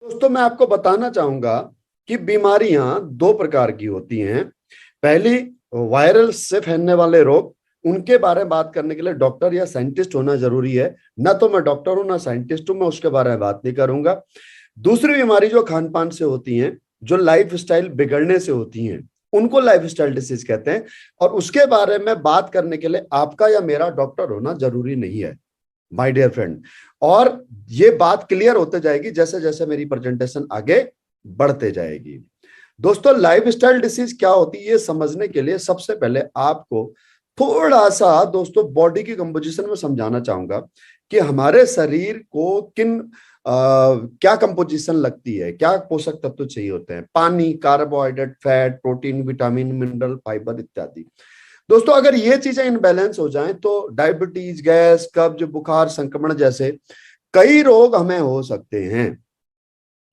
दोस्तों मैं आपको बताना चाहूंगा कि बीमारियां दो प्रकार की होती हैं। पहली, वायरल से फैलने वाले रोग। उनके बारे में बात करने के लिए डॉक्टर या साइंटिस्ट होना जरूरी है। ना तो मैं डॉक्टर हूं ना साइंटिस्ट हूं, मैं उसके बारे में बात नहीं करूंगा। दूसरी बीमारी जो खान पान से होती हैं, जो लाइफ स्टाइल बिगड़ने से होती हैं, उनको लाइफ स्टाइल डिसीज कहते हैं। और उसके बारे में बात करने के लिए आपका या मेरा डॉक्टर होना जरूरी नहीं है, माय डियर फ्रेंड। और ये बात क्लियर होते जाएगी जैसे जैसे मेरी प्रेजेंटेशन आगे बढ़ते जाएगी। दोस्तों, लाइफस्टाइल डिसीज क्या होती है ये समझने के लिए सबसे पहले आपको थोड़ा सा दोस्तों बॉडी की कंपोजिशन में समझाना चाहूंगा कि हमारे शरीर को क्या कंपोजिशन लगती है, क्या पोषक तत्व चाहिए होते हैं। पानी, carbohydrate, fat, protein, vitamin, mineral, fibre इत्यादि। दोस्तों, अगर ये चीजें इनबैलेंस हो जाएं तो डायबिटीज, गैस, कब्ज, बुखार, संक्रमण जैसे कई रोग हमें हो सकते हैं।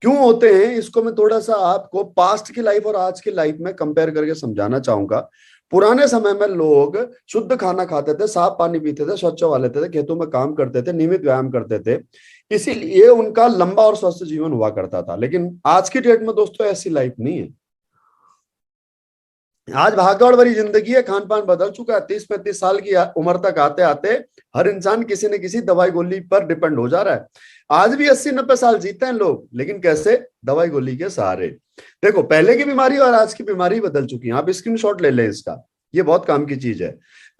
क्यों होते हैं इसको मैं थोड़ा सा आपको पास्ट की लाइफ और आज की लाइफ में कंपेयर करके समझाना चाहूंगा। पुराने समय में लोग शुद्ध खाना खाते थे, साफ पानी पीते थे, स्वच्छ हवा लेते थे, खेतों में काम करते थे, नियमित व्यायाम करते थे, इसीलिए उनका लंबा और स्वस्थ जीवन हुआ करता था। लेकिन आज की डेट में दोस्तों ऐसी लाइफ नहीं है। आज भागदौड़ भरी जिंदगी है, खान पान बदल चुका है। 30-35 साल की उम्र तक आते आते हर इंसान किसी न किसी दवाई गोली पर डिपेंड हो जा रहा है। आज भी 80-90 साल जीते हैं लोग, लेकिन कैसे? दवाई गोली के सहारे। देखो, पहले की बीमारी और आज की बीमारी बदल चुकी है। आप स्क्रीनशॉट ले लें इसका, ये बहुत काम की चीज है।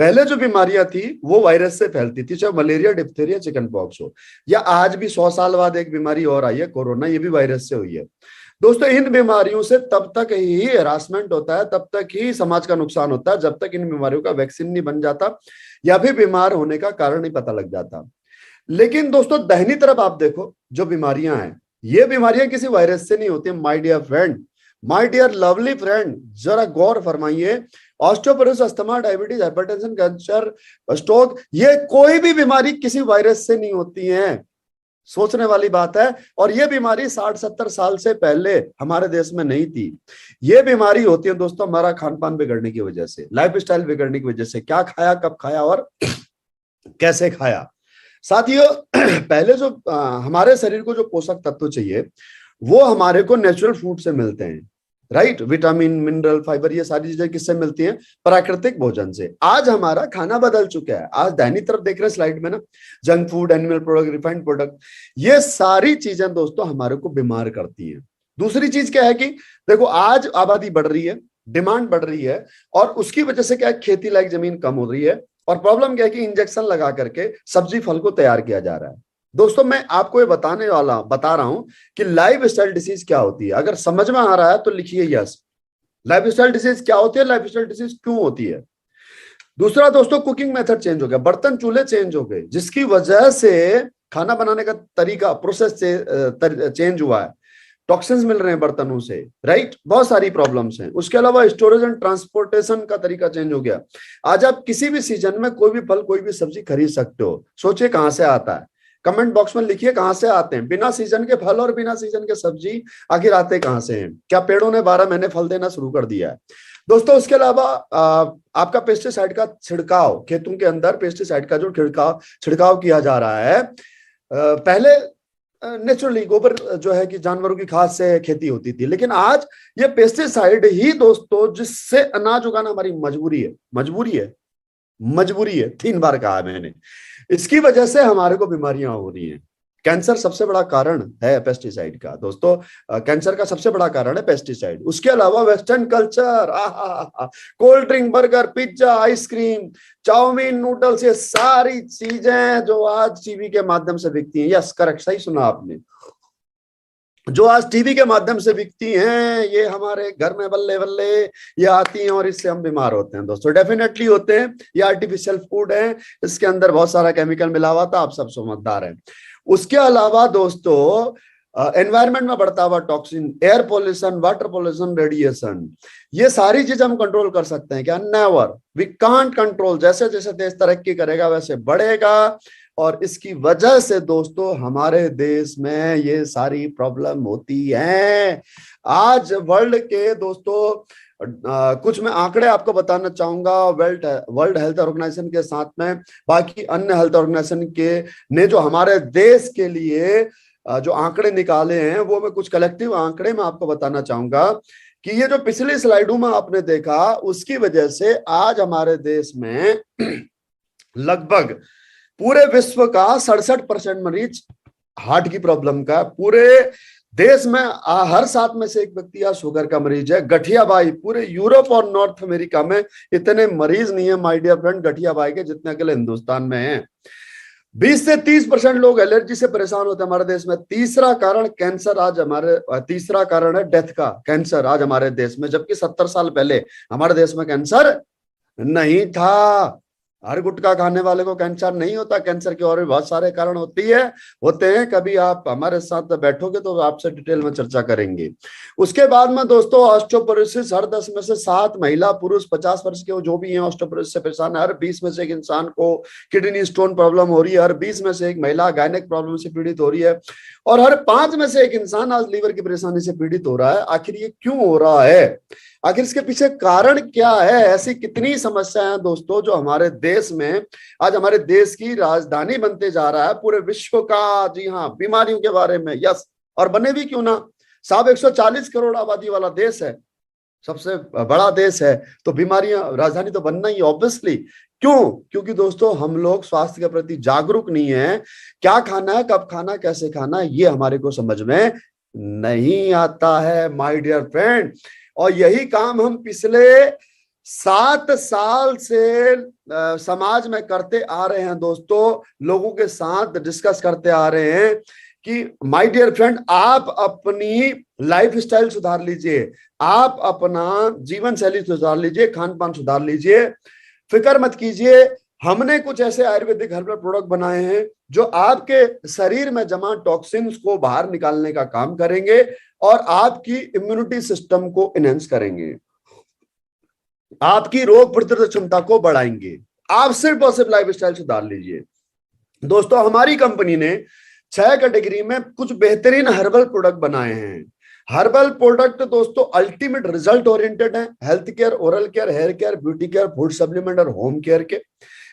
पहले जो बीमारियां थी वो वायरस से फैलती थी, चाहे मलेरिया, डिप्थीरिया, चिकन पॉक्स हो, या आज भी 100 साल बाद एक बीमारी और आई है कोरोना, ये भी वायरस से हुई है। दोस्तों, इन बीमारियों से तब तक ही हरासमेंट होता है, तब तक ही समाज का नुकसान होता है, जब तक इन बीमारियों का वैक्सीन नहीं बन जाता या फिर बीमार होने का कारण नहीं पता लग जाता। लेकिन दोस्तों, दाहिनी तरफ आप देखो, जो बीमारियां हैं, ये बीमारियां किसी वायरस से नहीं होती। My dear friend, my dear lovely friend, जरा गौर फरमाइए। Osteoporosis, asthma, diabetes, hypertension, cancer, stroke, ये कोई भी बीमारी किसी वायरस से नहीं होती है। सोचने वाली बात है। और ये बीमारी 60-70 साल से पहले हमारे देश में नहीं थी। ये बीमारी होती है दोस्तों हमारा खान पान बिगड़ने की वजह से, लाइफ स्टाइल बिगड़ने की वजह से। क्या खाया, कब खाया और कैसे खाया। साथियों, पहले जो हमारे शरीर को जो पोषक तत्व चाहिए वो हमारे को नेचुरल फूड से मिलते हैं, राइट। विटामिन, मिनरल, फाइबर, ये सारी चीजें किससे मिलती हैं? प्राकृतिक भोजन से। आज हमारा खाना बदल चुका है। आज दाहिनी तरफ देख रहे हैं स्लाइड में ना, junk food, animal product, refined product, ये सारी चीजें दोस्तों हमारे को बीमार करती हैं। दूसरी चीज क्या है कि देखो, आज आबादी बढ़ रही है, डिमांड बढ़ रही है, और उसकी वजह से क्या है, खेती लायक जमीन कम हो रही है। और प्रॉब्लम क्या है कि इंजेक्शन लगा करके सब्जी फल को तैयार किया जा रहा है। दोस्तों, मैं आपको ये बता रहा हूं कि लाइफ स्टाइल डिसीज क्या होती है। अगर समझ में आ रहा है तो लिखिए यस। लाइफ स्टाइल डिसीज क्या होती है, लाइफ स्टाइल डिसीज क्यों होती है। दूसरा दोस्तों, कुकिंग मेथड चेंज हो गया, बर्तन चूल्हे चेंज हो गए, जिसकी वजह से खाना बनाने का तरीका, प्रोसेस चेंज हुआ है। टॉक्सिन्स मिल रहे हैं बर्तनों से, राइट। बहुत सारी प्रॉब्लम्स हैं। उसके अलावा स्टोरेज एंड ट्रांसपोर्टेशन का तरीका चेंज हो गया। आज आप किसी भी सीजन में कोई भी फल, कोई भी सब्जी खरीद सकते हो। सोचिए कहां से आता है, कमेंट बॉक्स में लिखिए कहां से आते हैं। बिना सीजन के फल और बिना सीजन के सब्जी आखिर आते कहां से हैं? क्या पेड़ों ने 12 महीने फल देना शुरू कर दिया है? दोस्तों, उसके अलावा आपका पेस्टिसाइड का छिड़काव, खेतों के अंदर पेस्टिसाइड का जो छिड़काव किया जा रहा है, पहले नेचुरली गोबर जो है कि जानवरों की खाद से खेती होती थी, लेकिन आज ये पेस्टिसाइड ही दोस्तों, जिससे अनाज उगाना हमारी मजबूरी है 3 बार कहा मैंने। इसकी वजह से हमारे को बीमारियां हो रही हैं। कैंसर सबसे बड़ा कारण है पेस्टिसाइड का दोस्तों। कैंसर का सबसे बड़ा कारण है पेस्टिसाइड। उसके अलावा western culture, cold drink, burger, pizza, ice cream, chow mein, noodles, ये सारी चीजें जो आज टीवी के माध्यम से बिकती हैं, यस करेक्ट, सही सुना आपने, जो आज टीवी के माध्यम से बिकती हैं, ये हमारे घर में बल्ले बल्ले ये आती हैं और इससे हम बीमार होते हैं। दोस्तों, डेफिनेटली होते हैं। ये आर्टिफिशियल फूड है, इसके अंदर बहुत सारा केमिकल मिला हुआ था, आप सब समझदार हैं। उसके अलावा दोस्तों, एनवायरनमेंट में बढ़ता हुआ toxin, air pollution, water pollution, radiation, ये सारी चीज हम कंट्रोल कर सकते हैं क्या? Never, we can't control. जैसे जैसे देश तरक्की करेगा वैसे बढ़ेगा, और इसकी वजह से दोस्तों हमारे देश में ये सारी प्रॉब्लम होती है। आज वर्ल्ड के दोस्तों कुछ मैं आंकड़े आपको बताना चाहूंगा। वर्ल्ड हेल्थ ऑर्गेनाइजेशन के साथ में बाकी अन्य हेल्थ ऑर्गेनाइजेशन के ने जो हमारे देश के लिए जो आंकड़े निकाले हैं वो मैं कुछ कलेक्टिव आंकड़े मैं आपको बताना चाहूंगा कि ये जो पिछली स्लाइडों में आपने देखा उसकी वजह से आज हमारे देश में लगभग पूरे विश्व का 67% मरीज हार्ट की प्रॉब्लम का, पूरे देश में हर 7 में से एक व्यक्ति या शुगर का मरीज है। गठियाबाई पूरे यूरोप और नॉर्थ अमेरिका में इतने मरीज नहीं है माय डियर फ्रेंड गठियाबाई के जितने अकेले हिंदुस्तान में हैं। 20 से 30% लोग एलर्जी से परेशान होते हैं हमारे देश में। तीसरा कारण कैंसर, आज हमारे तीसरा कारण है डेथ का, कैंसर आज हमारे देश में, जबकि 70 साल पहले हमारे देश में कैंसर नहीं था। हर गुटखा खाने वाले को कैंसर नहीं होता, कैंसर के और भी बहुत सारे कारण होते हैं। कभी आप हमारे साथ बैठोगे तो आपसे डिटेल में चर्चा करेंगे। उसके बाद में दोस्तों ऑस्टियोपोरोसिस, हर 10 में से 7 महिला पुरुष 50 वर्ष के जो भी हैं ऑस्टियोपोरोसिस से परेशान है। हर 20 में से एक इंसान को किडनी स्टोन प्रॉब्लम हो रही है। हर 20 में से एक महिला गायनेक प्रॉब्लम से पीड़ित हो रही है और हर 5 में से एक इंसान आज लीवर की परेशानी से पीड़ित हो रहा है। आखिर ये क्यों हो रहा है? आखिर इसके पीछे कारण क्या है? ऐसी कितनी समस्याएं हैं दोस्तों जो हमारे देश में आज हमारे देश की राजधानी बनते जा रहा है पूरे विश्व का। जी हाँ, बीमारियों के बारे में, यस, और बने भी क्यों ना। साहब 140 करोड़ आबादी वाला देश है, सबसे बड़ा देश है, तो बीमारियां, राजधानी तो बनना ही ऑब्वियसली। क्यों? क्योंकि दोस्तों हम लोग स्वास्थ्य के प्रति जागरूक नहीं है। क्या खाना है, कब खाना, कैसे खाना, ये हमारे को समझ में नहीं आता है माय डियर फ्रेंड। और यही काम हम पिछले 7 साल से समाज में करते आ रहे हैं दोस्तों, लोगों के साथ डिस्कस करते आ रहे हैं कि माय डियर फ्रेंड आप अपनी लाइफ स्टाइल सुधार लीजिए, आप अपना जीवन शैली सुधार लीजिए, खान पान सुधार लीजिए। फिक्र मत कीजिए, हमने कुछ ऐसे आयुर्वेदिक हर्बल प्रोडक्ट बनाए हैं जो आपके शरीर में जमा टॉक्सिन्स को बाहर निकालने का काम करेंगे और आपकी इम्यूनिटी सिस्टम को एनहेंस करेंगे, आपकी रोग प्रतिरोधक क्षमता को बढ़ाएंगे। आप सिर्फ और सिर्फ लाइफ स्टाइल सुधार लीजिए। दोस्तों हमारी कंपनी ने 6 कैटेगरी में कुछ बेहतरीन हर्बल प्रोडक्ट बनाए हैं। हर्बल प्रोडक्ट दोस्तों अल्टीमेट रिजल्ट ओरिएंटेड है, health care, oral care, hair care, beauty care, food supplement और होम केयर के।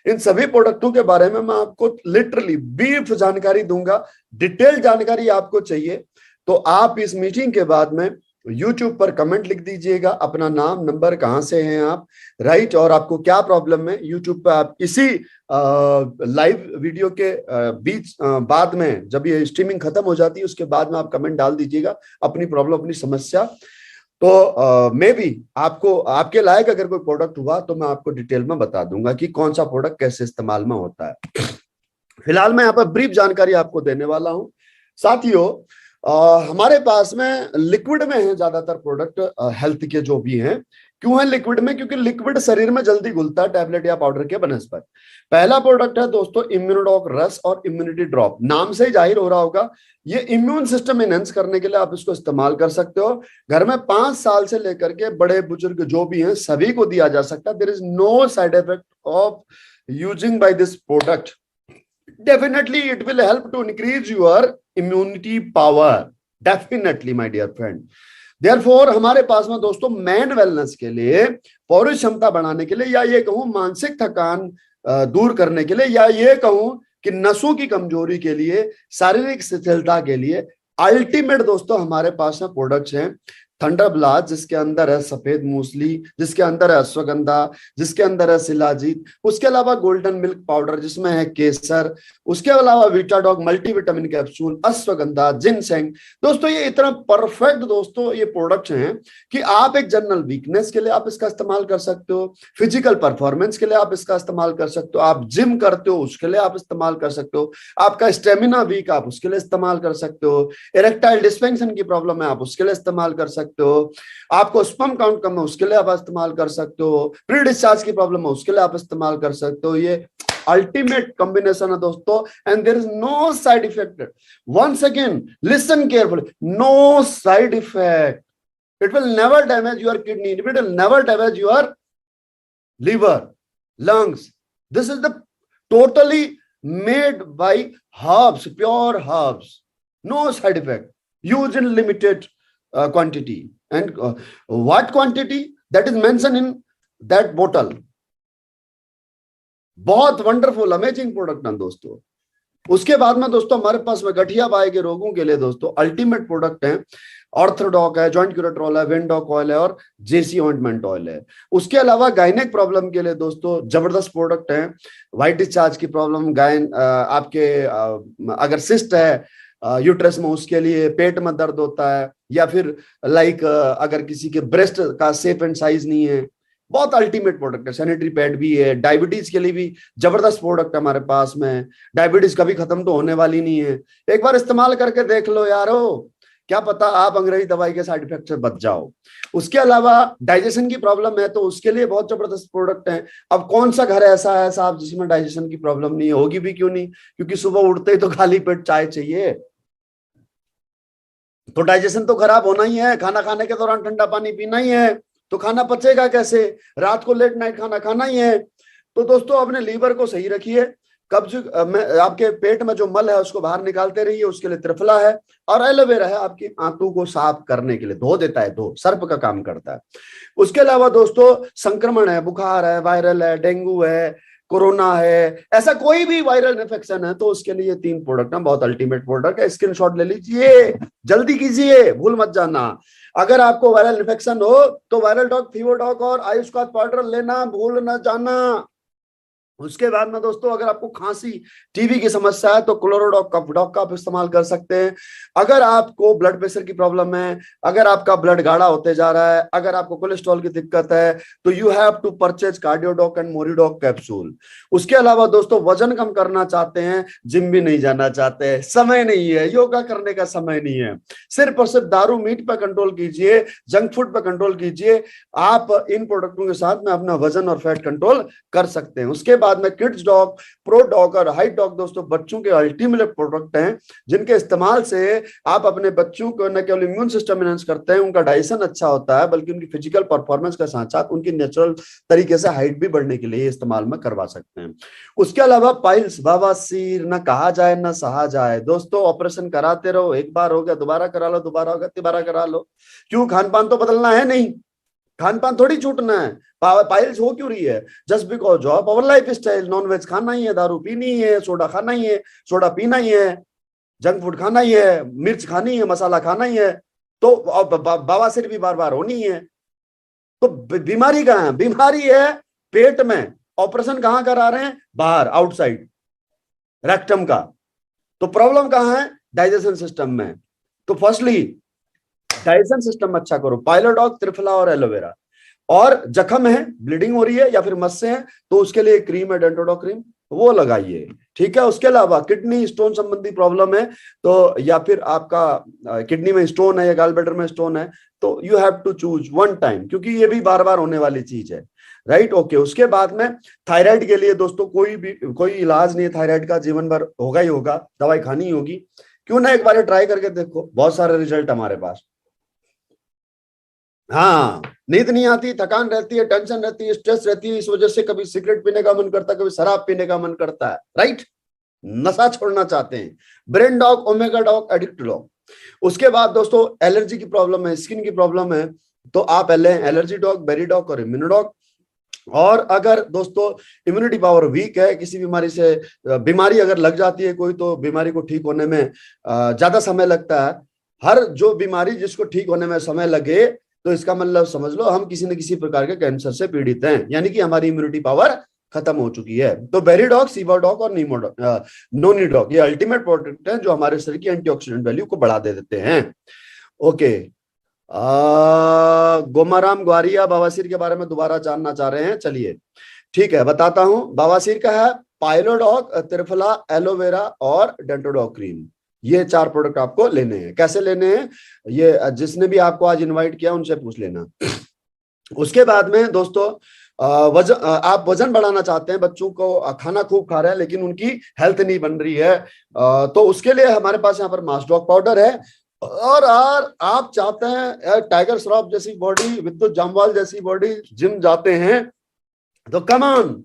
इन सभी प्रोडक्टों के बारे में मैं आपको लिटरली ब्रीफ जानकारी दूंगा। डिटेल जानकारी आपको चाहिए तो आप इस मीटिंग के बाद में YouTube पर कमेंट लिख दीजिएगा, अपना नाम, नंबर, कहां से हैं आप, राइट, और आपको क्या प्रॉब्लम है। YouTube पर आप इसी लाइव वीडियो के बीच बाद में जब ये स्ट्रीमिंग खत्म हो जाती है उसके बाद में आप कमेंट डाल दीजिएगा अपनी प्रॉब्लम, अपनी समस्या। तो मे बी आपको आपके लायक अगर कोई प्रोडक्ट हुआ तो मैं आपको डिटेल में बता दूंगा कि कौन सा प्रोडक्ट कैसे इस्तेमाल में होता है। फिलहाल मैं यहाँ पर ब्रीफ जानकारी आपको देने वाला हूँ। साथियों हमारे पास में लिक्विड में है ज्यादातर प्रोडक्ट हेल्थ के जो भी हैं। क्यों है लिक्विड में? क्योंकि लिक्विड शरीर में जल्दी घुलता है टैबलेट या पाउडर के बनस्पत। पहला प्रोडक्ट है दोस्तों इम्यूनोडॉक रस और इम्यूनिटी ड्रॉप। नाम से ही जाहिर हो रहा होगा, ये इम्यून सिस्टम एनहेंस करने के लिए आप इसको इस्तेमाल कर सकते हो। घर में 5 साल से लेकर के बड़े बुजुर्ग जो भी हैं सभी को दिया जा सकता है। There is no side effect of using by this product. Definitely it will help to increase your immunity power, definitely my dear friend. Therefore हमारे पास में दोस्तों मेन वेलनेस के लिए, पौरुष क्षमता बढ़ाने के लिए, या ये कहूं मानसिक थकान दूर करने के लिए, या ये कहूं कि नसों की कमजोरी के लिए, शारीरिक शिथिलता के लिए अल्टीमेट दोस्तों हमारे पास में प्रोडक्ट्स हैं। थंडर ब्लास्ट जिसके अंदर है सफेद मूसली, जिसके अंदर है अश्वगंधा, जिसके अंदर है शिलाजीत, उसके अलावा गोल्डन मिल्क पाउडर जिसमें है केसर, उसके अलावा विटाडॉग मल्टीविटामिन कैप्सूल, अश्वगंधा, जिनसेंग। दोस्तों ये इतना परफेक्ट दोस्तों ये प्रोडक्ट्स हैं कि आप एक जनरल वीकनेस के लिए आप इसका इस्तेमाल कर सकते हो, फिजिकल परफॉर्मेंस के लिए आप इसका इस्तेमाल कर सकते हो, आप जिम करते हो उसके लिए आप इस्तेमाल कर सकते हो, आपका स्टेमिना वीक आप उसके लिए इस्तेमाल कर सकते हो, इरेक्टाइल डिस्फंक्शन की प्रॉब्लम है आप उसके लिए इस्तेमाल कर सकते हो, आपको स्पर्म काउंट कम है उसके लिए आप इस्तेमाल कर सकते हो, प्री डिस्चार्ज की प्रॉब्लम है उसके लिए आप इस्तेमाल कर सकते हो। ये अल्टीमेट कॉम्बिनेशन है दोस्तों and there is no side effect. Once again listen carefully, no side effect. It will never damage your kidney, it will never damage your liver, lungs. This is the totally made by herbs, pure herbs. No side effect. Used in limited quantity. And what quantity? That is mentioned in that bottle. बहुत wonderful amazing product है दोस्तों। उसके बाद में दोस्तों हमारे पास में गठिया बाई के रोगों के लिए दोस्तों अल्टीमेट प्रोडक्ट है, ऑर्थोडॉक है, जॉइंट क्यूरेट्रोल है, विंडॉक ऑयल है और जेसी ऑइंटमेंट ऑयल है। उसके अलावा गायनेक प्रॉब्लम के लिए दोस्तों जबरदस्त प्रोडक्ट है, व्हाइट डिस्चार्ज की प्रॉब्लम, गायन आपके अगर सिस्ट है यूट्रस में, उसके लिए, पेट में दर्द होता है, या फिर लाइक अगर किसी के ब्रेस्ट का शेप एंड साइज नहीं है, बहुत अल्टीमेट प्रोडक्ट है। सैनिटरी पैड भी है, डायबिटीज के लिए भी जबरदस्त प्रोडक्ट है हमारे पास में। डायबिटीज कभी खत्म तो होने वाली नहीं है, एक बार इस्तेमाल करके देख लो यारो, क्या पता आप अंग्रेजी दवाई के साइड इफेक्ट से बच जाओ। उसके अलावा डाइजेशन की प्रॉब्लम है तो उसके लिए बहुत जबरदस्त प्रोडक्ट है। अब कौन सा घर ऐसा है साहब जिसमें डाइजेशन की प्रॉब्लम नहीं होगी भी क्यों नहीं, क्योंकि सुबह उठते ही तो खाली पेट चाय चाहिए, तो डाइजेशन तो खराब होना ही है। खाना खाने के दौरान ठंडा पानी पीना ही है, तो खाना पचेगा कैसे, रात को लेट नाइट खाना खाना ही है। तो दोस्तों अपने लीवर को सही रखिए, कब्ज में आपके पेट में जो मल है उसको बाहर निकालते रहिए, उसके लिए त्रिफला है, और एलोवेरा है आपकी आंतों को साफ करने के लिए, धो देता है, धो सर्प का काम करता है। उसके अलावा दोस्तों संक्रमण है, बुखार है, वायरल है, डेंगू है, कोरोना है, ऐसा कोई भी वायरल इन्फेक्शन है तो उसके लिए 3 प्रोडक्ट है, बहुत अल्टीमेट प्रोडक्ट है। स्क्रीनशॉट ले लीजिए, जल्दी कीजिए, भूल मत जाना। अगर आपको वायरल इन्फेक्शन हो तो वायरल डॉग, फीवर डॉग और आयुष्कात पाउडर लेना भूल न जाना। उसके बाद में दोस्तों अगर आपको खांसी, टीबी की समस्या है तो क्लोरोडॉक डॉग का आप इस्तेमाल कर सकते हैं। अगर आपको ब्लड प्रेशर की प्रॉब्लम है, अगर आपका ब्लड गाढ़ा होते जा रहा है, अगर आपको कोलेस्ट्रॉल की दिक्कत है तो you have to purchase Cardiodoc and Moridoc capsule. उसके अलावा दोस्तों वजन कम करना चाहते हैं, जिम भी नहीं जाना चाहते, समय नहीं है, योगा करने का समय नहीं है, सिर्फ और सिर्फ दारू मीट पर कंट्रोल कीजिए, जंक फूड पर कंट्रोल कीजिए, आप इन प्रोडक्टों के साथ में अपना वजन और फैट कंट्रोल कर सकते हैं। उसके बाद में किड्स डॉग, प्रो डॉग और हाइट डॉग दोस्तों बच्चों के अल्टीमेट प्रोडक्ट हैं, जिनके इस्तेमाल से आप अपने बच्चों को न केवल इम्यून सिस्टम एनहांस करते हैं, उनका डाइजेशन अच्छा होता है, बल्कि उनकी फिजिकल परफॉर्मेंस के साथ साथ उनकी नेचुरल तरीके से हाइट भी बढ़ने के लिए इस्तेमाल में करवा सकते हैं। उसके अलावा पाइल्स, बवासीर, न कहा जाए न सहा जाए दोस्तों, ऑपरेशन कराते रहो, एक बार हो गया दोबारा करा लो, दोबारा हो गया दोबारा करा लो, क्यों, खान पान तो बदलना है नहीं, खान पान थोड़ी छूटना है। पाइल्स हो क्यों रही है, just because of our lifestyle, non veg खाना ही है, दारू पीनी है, सोडा खाना ही है, सोडा पीना ही है, जंक फूड खाना ही है, मिर्च खानी है, मसाला खाना ही है, तो बवासीर भी बार बार होनी है। तो बीमारी कहाँ है, बीमारी है पेट में, ऑपरेशन कहाँ करा रहे हैं, बाहर, आउटसाइड रेक्टम का। तो प्रॉब्लम कहाँ है, डाइजेशन सिस्टम में। तो फर्स्टली डाइजेशन सिस्टम अच्छा करो, पाइलोडॉग, त्रिफला और एलोवेरा। और जख्म है, ब्लीडिंग हो रही है या फिर मस्से हैं तो उसके लिए क्रीम है, डेंटोडॉक क्रीम, वो लगाइए, ठीक है। उसके अलावा किडनी स्टोन संबंधी प्रॉब्लम है तो, या फिर आपका किडनी में स्टोन है या गॉलब्लैडर में स्टोन है, तो you have to choose one time, क्योंकि ये भी बार बार होने वाली चीज है, राइट, ओके। उसके बाद में थायराइड के लिए दोस्तों कोई इलाज नहीं है थायराइड का, जीवन भर होगा ही होगा, दवाई खानी ही होगी, क्यों ना एक बार ट्राई करके देखो, बहुत सारे रिजल्ट हमारे पास। हाँ, नींद नहीं आती, थकान रहती है, टेंशन रहती है, स्ट्रेस रहती है, इस वजह से कभी सिगरेट पीने का मन करता है, कभी शराब पीने का मन करता है, राइट, नशा छोड़ना चाहते हैं, brain dog, omega dog, addict dog. उसके बाद दोस्तों एलर्जी की प्रॉब्लम है, स्किन की प्रॉब्लम है, तो आप पहले एलर्जी डॉग, बेरी डॉग और इम्यूनोडॉग। और अगर दोस्तों इम्यूनिटी पावर वीक है, किसी बीमारी से, बीमारी अगर लग जाती है कोई, तो बीमारी को ठीक होने में ज्यादा समय लगता है। हर जो बीमारी जिसको ठीक होने में समय लगे तो इसका मतलब समझ लो हम किसी न किसी प्रकार के कैंसर से पीड़ित हैं, यानी कि हमारी इम्यूनिटी पावर खत्म हो चुकी है। तो बेरी डॉग, सीवा डॉग और नोनी डॉग ये अल्टीमेट प्रोडक्ट हैं जो हमारे शरीर की एंटीऑक्सीडेंट वैल्यू को बढ़ा दे देते हैं। ओके, गोमाराम ग्वारिया बवासीर के बारे में दोबारा जानना चाह रहे हैं, चलिए ठीक है बताता हूं। बवासीर का है पाइलोडॉग, त्रिफला, एलोवेरा और डेंटोडॉग क्रीम, ये 4 प्रोडक्ट आपको लेने हैं। कैसे लेने हैं, ये जिसने भी आपको आज इनवाइट किया उनसे पूछ लेना। उसके बाद में दोस्तों आप वजन बढ़ाना चाहते हैं, बच्चों को खाना खूब खा रहे हैं लेकिन उनकी हेल्थ नहीं बन रही है, तो उसके लिए हमारे पास यहाँ पर मास्डॉग पाउडर है। और आप चाहते हैं टाइगर श्रॉफ जैसी बॉडी, विद्युत जामवाल जैसी बॉडी, जिम जाते हैं, तो come on,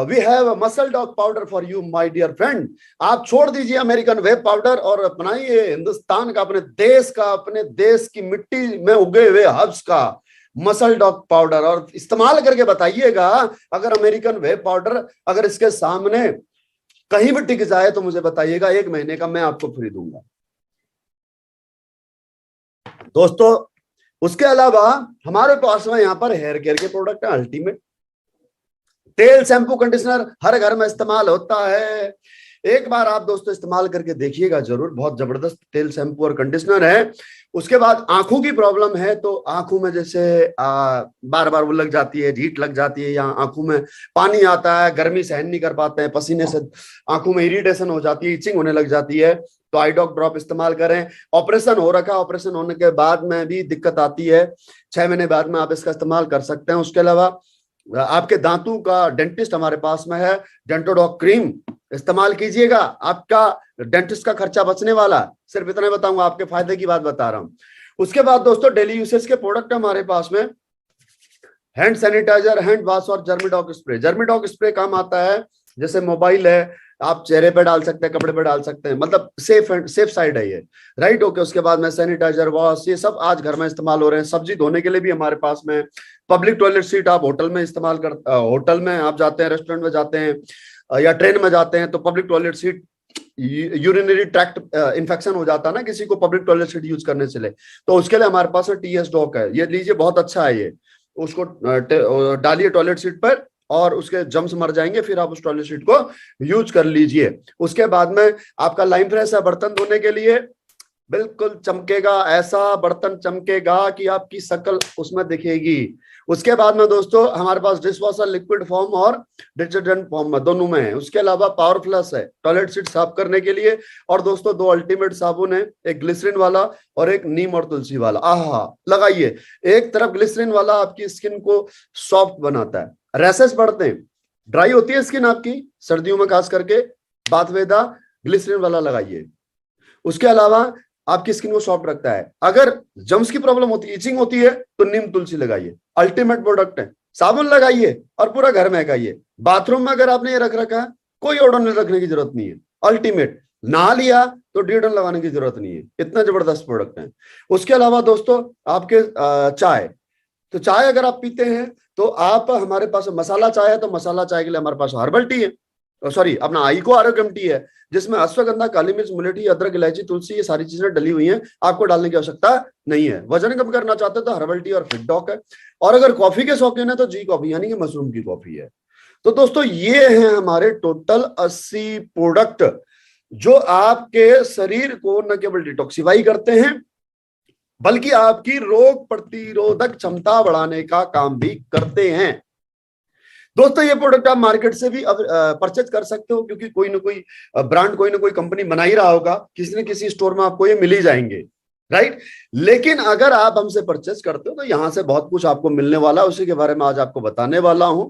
we have muscle dog powder for you my dear friend. आप छोड़ दीजिए अमेरिकन वेब पाउडर और अपनाइए हिंदुस्तान का, अपने देश का, अपने देश की मिट्टी में उगे हुए हर्ब्स का मसल डॉग पाउडर, और इस्तेमाल करके बताइएगा अगर अमेरिकन वेब पाउडर, अगर इसके सामने कहीं भी टिक जाए तो मुझे बताइएगा, 1 महीने का मैं आपको फ्री दूंगा दोस्तों। उसके अलावा हमारे पास में यहाँ पर हेयर केयर के प्रोडक्ट है अल्टीमेट। तेल, शैम्पू, कंडीशनर हर घर में इस्तेमाल होता है। एक बार आप दोस्तों इस्तेमाल करके देखिएगा जरूर, बहुत जबरदस्त तेल, शैम्पू और कंडीशनर है। उसके बाद आंखों की प्रॉब्लम है तो आंखों में जैसे बार बार वो लग जाती है, हीट लग जाती है, या आंखों में पानी आता है, गर्मी सहन नहीं कर पाते हैं, पसीने से आंखों में इरिटेशन हो जाती है, इचिंग होने लग जाती है, तो आई डॉक ड्रॉप इस्तेमाल करें। ऑपरेशन हो रखा, ऑपरेशन होने के बाद में भी दिक्कत आती है, 6 महीने बाद में आप इसका इस्तेमाल कर सकते हैं। उसके अलावा आपके दांतों का डेंटिस्ट हमारे पास में है, डेंटोडॉक क्रीम इस्तेमाल कीजिएगा, आपका डेंटिस्ट का खर्चा बचने वाला। सिर्फ इतना बताऊंगा, आपके फायदे की बात बता रहा हूं। उसके बाद दोस्तों डेली यूसेज के प्रोडक्ट हमारे पास में हैंड सैनिटाइजर, हैंड वॉश और जर्मीडॉक स्प्रे। जर्मीडॉक स्प्रे काम आता है, जैसे मोबाइल है आप चेहरे पे डाल सकते हैं, कपड़े पे डाल सकते हैं, मतलब सेफ साइड है ये, राइट। ओके, उसके बाद में सैनिटाइजर, वॉश, ये सब आज घर में इस्तेमाल हो रहे हैं। सब्जी धोने के लिए भी हमारे पास में पब्लिक टॉयलेट सीट आप होटल में इस्तेमाल कर, होटल में आप जाते हैं, रेस्टोरेंट में जाते हैं या ट्रेन में जाते हैं तो public toilet seat, urinary tract infection हो जाता है ना किसी को पब्लिक टॉयलेट सीट यूज करने से ले, तो उसके लिए हमारे पास टीएस डॉक है, ये लीजिए, बहुत अच्छा है ये। उसको डालिए टॉयलेट सीट पर और उसके जम्स मर जाएंगे, फिर आप उस टॉयलेट सीट को यूज कर लीजिए। उसके बाद में आपका लाइम फ्रेश है बर्तन धोने के लिए, बिल्कुल चमकेगा, ऐसा बर्तन चमकेगा कि आपकी शक्ल उसमें दिखेगी। उसके बाद में दोस्तों हमारे पास डिश वॉशर लिक्विड फॉर्म और डिटर्जेंट फॉर्म में, दोनों में है। उसके अलावा पावर फ्लश है टॉयलेट सीट साफ करने के लिए। और दोस्तों 2 अल्टीमेट साबुन है, एक ग्लिसरीन वाला और एक नीम और तुलसी वाला। आहा, लगाइए। एक तरफ ग्लिसरीन वाला आपकी स्किन को सॉफ्ट बनाता है, रैसेस बढ़ते हैं, ड्राई होती है स्किन आपकी सर्दियों में खास करके, बाथवेदा ग्लिसरीन वाला लगाइए। उसके अलावा आपकी स्किन को सॉफ्ट रखता है। अगर जम्स की प्रॉब्लम होती है, इचिंग होती है, तो नीम तुलसी लगाइए, अल्टीमेट प्रोडक्ट है। साबुन लगाइए और पूरा घर महकाइए। बाथरूम में अगर आपने ये रख रखा है, कोई ओडोनिल रखने की जरूरत नहीं है, अल्टीमेट। नहा लिया तो डिओड्रेंट लगाने की जरूरत नहीं है, इतना जबरदस्त प्रोडक्ट है। उसके अलावा दोस्तों आपके चाय, तो चाय अगर आप पीते हैं तो आप, हमारे पास मसाला चाय है तो मसाला चाय के लिए हमारे पास हर्बल टी है, सॉरी अपना आइको आरोग्यम टी है, जिसमें अश्वगंधा, काली मिर्च, मुलेठी, अदरक, इलायची, तुलसी, ये सारी चीजें डली हुई हैं, आपको डालने की आवश्यकता नहीं है। वजन कम करना चाहते हो तो हर्बल टी और फिटडॉक है। और अगर कॉफी के शौकीन है तो जी कॉफी, यानी कि मशरूम की कॉफी है। तो दोस्तों ये हैं हमारे टोटल 80 प्रोडक्ट, जो आपके शरीर को न केवल डिटॉक्सिफाई करते हैं बल्कि आपकी रोग प्रतिरोधक क्षमता बढ़ाने का काम भी करते हैं। दोस्तों ये प्रोडक्ट आप मार्केट से भी परचेज कर सकते हो, क्योंकि कोई ना कोई ब्रांड, कोई ना कोई कंपनी बना ही रहा होगा, किसी न किसी स्टोर में आपको ये मिल ही जाएंगे, राइट। लेकिन अगर आप हमसे परचेज करते हो तो यहां से बहुत कुछ आपको मिलने वाला है, उसी के बारे में आज आपको बताने वाला हूं।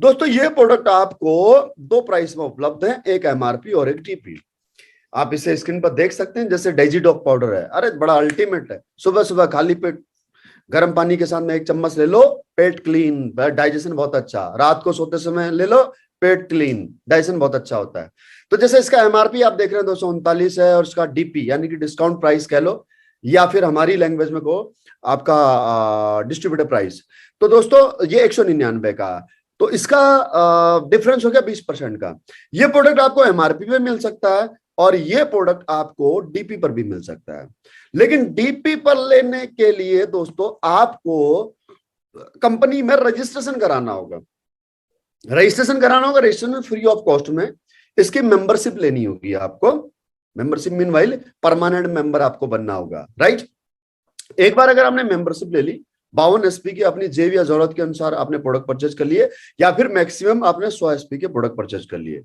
दोस्तों ये प्रोडक्ट आपको 2 प्राइस में उपलब्ध है, एक एमआरपी और एक टीपी। आप इसे स्क्रीन पर देख सकते हैं, जैसे डाइजीडॉक पाउडर है, अरे बड़ा अल्टीमेट है। सुबह सुबह खाली पेट गर्म पानी के साथ में 1 चम्मच ले लो, पेट क्लीन, डाइजेशन बहुत अच्छा। रात को सोते समय ले लो, पेट क्लीन, डाइजेशन बहुत अच्छा होता है। तो जैसे इसका एमआरपी आप देख रहे हैं 239 है, और इसका डीपी यानी कि डिस्काउंट प्राइस कह लो, या फिर हमारी लैंग्वेज में को आपका डिस्ट्रीब्यूटर प्राइस, तो दोस्तों ये 199 का। तो इसका डिफरेंस हो गया 20% का। ये प्रोडक्ट आपको एमआरपी पे मिल सकता है और ये प्रोडक्ट आपको डीपी पर भी मिल सकता है। लेकिन डीपी पर लेने के लिए दोस्तों आपको कंपनी में रजिस्ट्रेशन कराना होगा। रजिस्ट्रेशन फ्री ऑफ कॉस्ट में इसकी मेंबरशिप लेनी होगी आपको। मेंबरशिप मीनवाइल परमानेंट मेंबर आपको बनना होगा, राइट। एक बार अगर आपने मेंबरशिप ले ली, 52 एसपी की अपनी जेब या जरूरत के अनुसार आपने प्रोडक्ट परचेज कर लिए, या फिर मैक्सिमम आपने 100 एसपी के प्रोडक्ट परचेज कर लिए।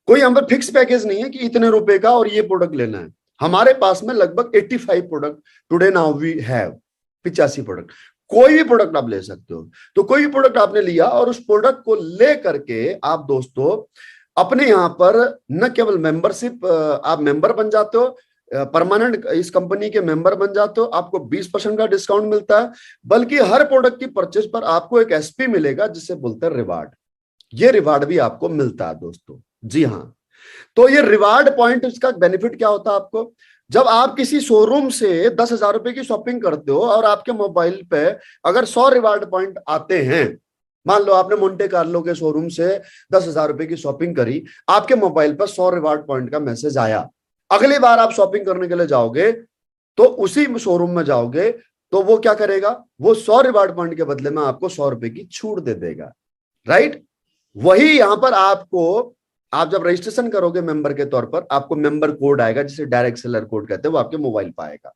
कोई हम पर फिक्स पैकेज नहीं है कि इतने रुपए का और ये प्रोडक्ट लेना है। हमारे पास में लगभग 85 product today now we have, 85 product, कोई भी प्रोडक्ट आप ले सकते हो। तो कोई भी प्रोडक्ट आपने लिया और उस प्रोडक्ट को ले करके आप दोस्तों अपने यहां पर न केवल मेंबरशिप, आप मेंबर बन जाते हो, परमानेंट इस कंपनी के मेंबर बन जाते हो, आपको 20% का डिस्काउंट मिलता है, बल्कि हर प्रोडक्ट की परचेज पर आपको एक एसपी मिलेगा, जिसे बोलते हैं रिवार्ड। ये रिवार्ड भी आपको मिलता है दोस्तों, जी हाँ। तो ये रिवार्ड पॉइंट, इसका बेनिफिट क्या होता है आपको, जब आप किसी शोरूम से 10,000 रुपए की शॉपिंग करते हो और आपके मोबाइल पे अगर 100 रिवार्ड पॉइंट आते हैं, मान लो आपने मोंटे कार्लो के शोरूम से 10,000 रुपए की शॉपिंग करी, आपके मोबाइल पर 100 रिवार्ड पॉइंट का मैसेज आया। अगली बार आप शॉपिंग करने के लिए जाओगे तो उसी शोरूम में जाओगे तो वो क्या करेगा, वो 100 रिवार्ड पॉइंट के बदले में आपको 100 रुपए की छूट दे देगा, राइट। वही यहां पर आपको, आप जब रजिस्ट्रेशन करोगे मेंबर के तौर पर, आपको मेंबर कोड आएगा जिसे डायरेक्ट सेलर कोड कहते हैं, वो आपके मोबाइल पर आएगा,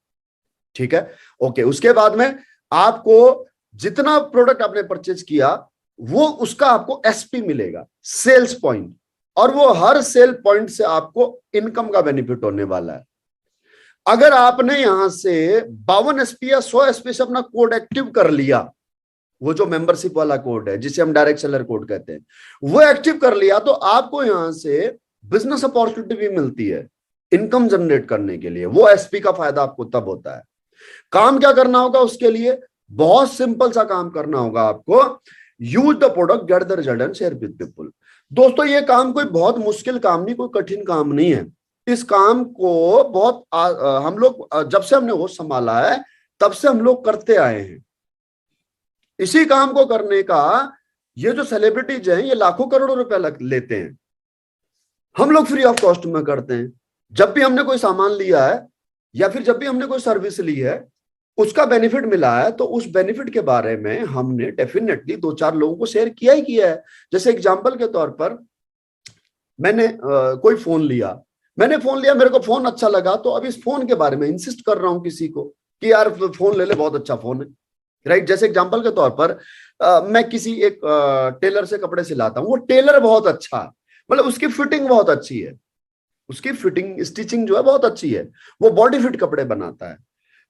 ठीक है। ओके, उसके बाद में आपको जितना प्रोडक्ट आपने परचेज किया वो उसका आपको एसपी मिलेगा, सेल्स पॉइंट, और वो हर सेल पॉइंट से आपको इनकम का बेनिफिट होने वाला है। अगर आपने यहां से 52 एसपी या 100 एसपी से अपना कोड एक्टिव कर लिया, वो जो मेंबरशिप वाला कोड है जिसे हम डायरेक्ट सेलर कोड कहते हैं, वो एक्टिव कर लिया तो आपको यहां से बिजनेस अपॉर्चुनिटी भी मिलती है इनकम जनरेट करने के लिए। वो एसपी का फायदा आपको तब होता है। काम क्या करना होगा उसके लिए, बहुत सिंपल सा काम करना होगा आपको, use the product, get the result and share with people. दोस्तों ये काम कोई बहुत मुश्किल काम नहीं, कोई कठिन काम नहीं है। इस काम को बहुत हम लोग जब से हमने होश संभाला है तब से हम लोग करते आए हैं। इसी काम को करने का ये जो सेलिब्रिटीज हैं ये लाखों करोड़ों रुपए लेते हैं, हम लोग फ्री ऑफ कॉस्ट में करते हैं। जब भी हमने कोई सामान लिया है या फिर जब भी हमने कोई सर्विस ली है, उसका बेनिफिट मिला है, तो उस बेनिफिट के बारे में हमने डेफिनेटली 2-4 लोगों को शेयर किया ही किया है। जैसे एग्जांपल के तौर पर मैंने कोई फोन लिया, मेरे को फोन अच्छा लगा, तो अब इस फोन के बारे में इंसिस्ट कर रहा हूं किसी को कि यार फोन ले ले, बहुत अच्छा फोन है, राइट। जैसे एग्जांपल के तौर पर मैं किसी एक टेलर से कपड़े सिलाता हूं, वो टेलर बहुत अच्छा है, मतलब उसकी फिटिंग बहुत अच्छी है, उसकी फिटिंग स्टिचिंग जो है बहुत अच्छी है, वो बॉडी फिट कपड़े बनाता है।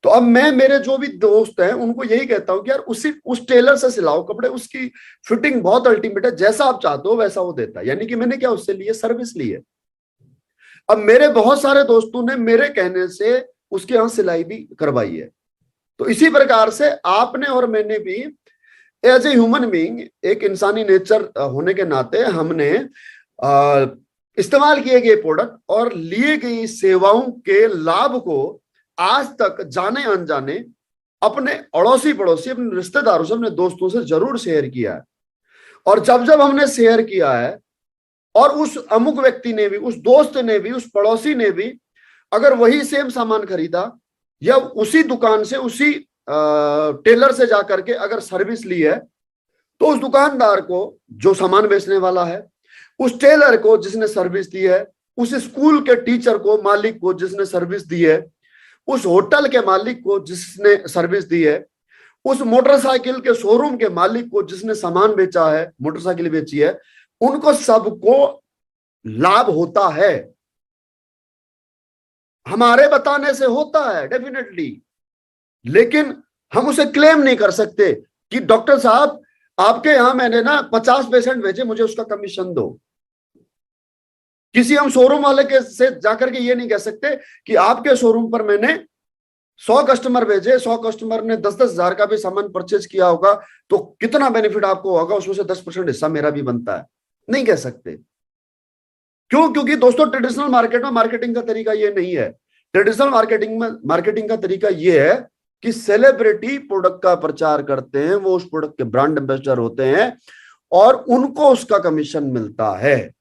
तो अब मैं, मेरे जो भी दोस्त हैं उनको यही कहता हूं कि यार उस टेलर से सिलाओ कपड़े, उसकी फिटिंग बहुत अल्टीमेट है, जैसा आप चाहते हो वैसा वो देता है। यानी कि मैंने क्या उससे लिए, सर्विस ली है। अब मेरे बहुत सारे दोस्तों ने मेरे कहने से उसके यहां सिलाई भी करवाई है। तो इसी प्रकार से आपने और मैंने भी एज ए ह्यूमन बीइंग, एक इंसानी नेचर होने के नाते, हमने इस्तेमाल किए गए प्रोडक्ट और लिए गई सेवाओं के लाभ को आज तक जाने अनजाने अपने अड़ोसी पड़ोसी, अपने रिश्तेदारों से, अपने दोस्तों से जरूर शेयर किया है। और जब जब हमने शेयर किया है और उस अमुक व्यक्ति ने भी, उस दोस्त ने भी, उस पड़ोसी ने भी अगर वही सेम सामान खरीदा या उसी दुकान से, उसी टेलर से जाकर के अगर सर्विस ली है, तो उस दुकानदार को जो सामान बेचने वाला है, उस टेलर को जिसने सर्विस दी है, उस स्कूल के टीचर को, मालिक को जिसने सर्विस दी है, उस होटल के मालिक को जिसने सर्विस दी है, उस मोटरसाइकिल के शोरूम के मालिक को जिसने सामान बेचा है, मोटरसाइकिल बेची है, उनको सबको लाभ होता है। हमारे बताने से होता है डेफिनेटली, लेकिन हम उसे क्लेम नहीं कर सकते कि डॉक्टर साहब आपके यहां मैंने ना 50 पेशेंट भेजे, मुझे उसका कमीशन दो। किसी हम शोरूम वाले के से जाकर के ये नहीं कह सकते कि आपके शोरूम पर मैंने 100 कस्टमर भेजे, 100 कस्टमर ने 10-10 हजार का भी सामान परचेज किया होगा, तो कितना बेनिफिट आपको होगा, उसमें से 10% हिस्सा मेरा भी बनता है। नहीं कह सकते। क्यों? क्योंकि दोस्तों ट्रेडिशनल मार्केट में मार्केटिंग का तरीका ये नहीं है। ट्रेडिशनल मार्केटिंग का तरीका ये है कि सेलिब्रिटी प्रोडक्ट का प्रचार करते हैं, वो उस प्रोडक्ट के ब्रांड एम्बेसडर होते हैं और उनको उसका कमीशन मिलता है,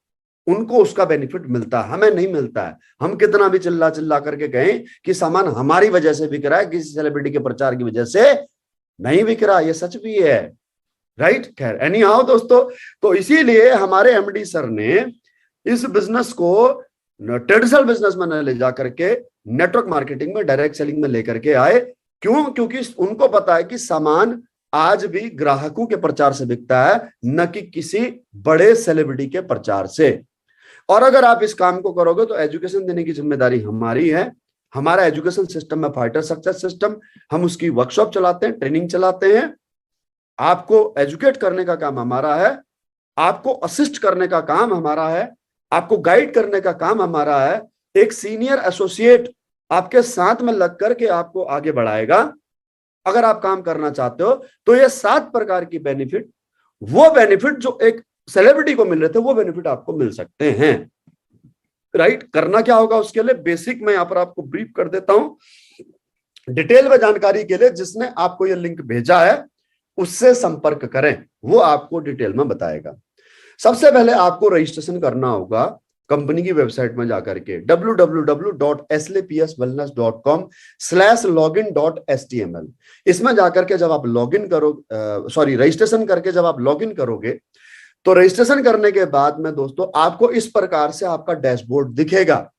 उनको उसका बेनिफिट मिलता है, हमें नहीं मिलता है। हम कितना भी चिल्ला चिल्ला करके कहें कि सामान हमारी वजह से बिक रहा है, किसी सेलिब्रिटी के प्रचार की वजह से नहीं बिक रहा, ये सच भी है, राइट। खैर एनी हाउ दोस्तों, तो इसीलिए हमारे एमडी सर ने इस बिजनेस को ट्रेडिशनल बिजनेस में न ले जाकर के नेटवर्क मार्केटिंग में, डायरेक्ट सेलिंग में लेकर के आए। क्यों? क्योंकि उनको पता है कि सामान आज भी ग्राहकों के प्रचार से बिकता है, न कि किसी बड़े सेलिब्रिटी के प्रचार से। और अगर आप इस काम को करोगे तो एजुकेशन देने की जिम्मेदारी हमारी है। हमारा एजुकेशन सिस्टम है फाइटर सक्सेस सिस्टम, हम उसकी वर्कशॉप चलाते हैं, ट्रेनिंग चलाते हैं। आपको एजुकेट करने का काम हमारा है, आपको असिस्ट करने का काम हमारा है, आपको गाइड करने का काम हमारा है। एक सीनियर एसोसिएट आपके साथ में लग करके आपको आगे बढ़ाएगा। अगर आप काम करना चाहते हो तो ये 7 प्रकार की बेनिफिट, वो बेनिफिट जो एक सेलिब्रिटी को मिल रहे थे, वो बेनिफिट आपको मिल सकते हैं, राइट। करना क्या होगा उसके लिए, बेसिक मैं यहां पर आपको ब्रीफ कर देता हूं। डिटेल में जानकारी के लिए जिसने आपको ये लिंक भेजा है उससे संपर्क करें, वो आपको डिटेल में बताएगा। सबसे पहले आपको रजिस्ट्रेशन करना होगा कंपनी की वेबसाइट में जाकर के www.slapswellness.com/login.html। इसमें जाकर के जब आप लॉगिन करो रजिस्ट्रेशन करके जब आप लॉगिन करोगे, तो रजिस्ट्रेशन करने के बाद में दोस्तों आपको इस प्रकार से आपका डैशबोर्ड दिखेगा।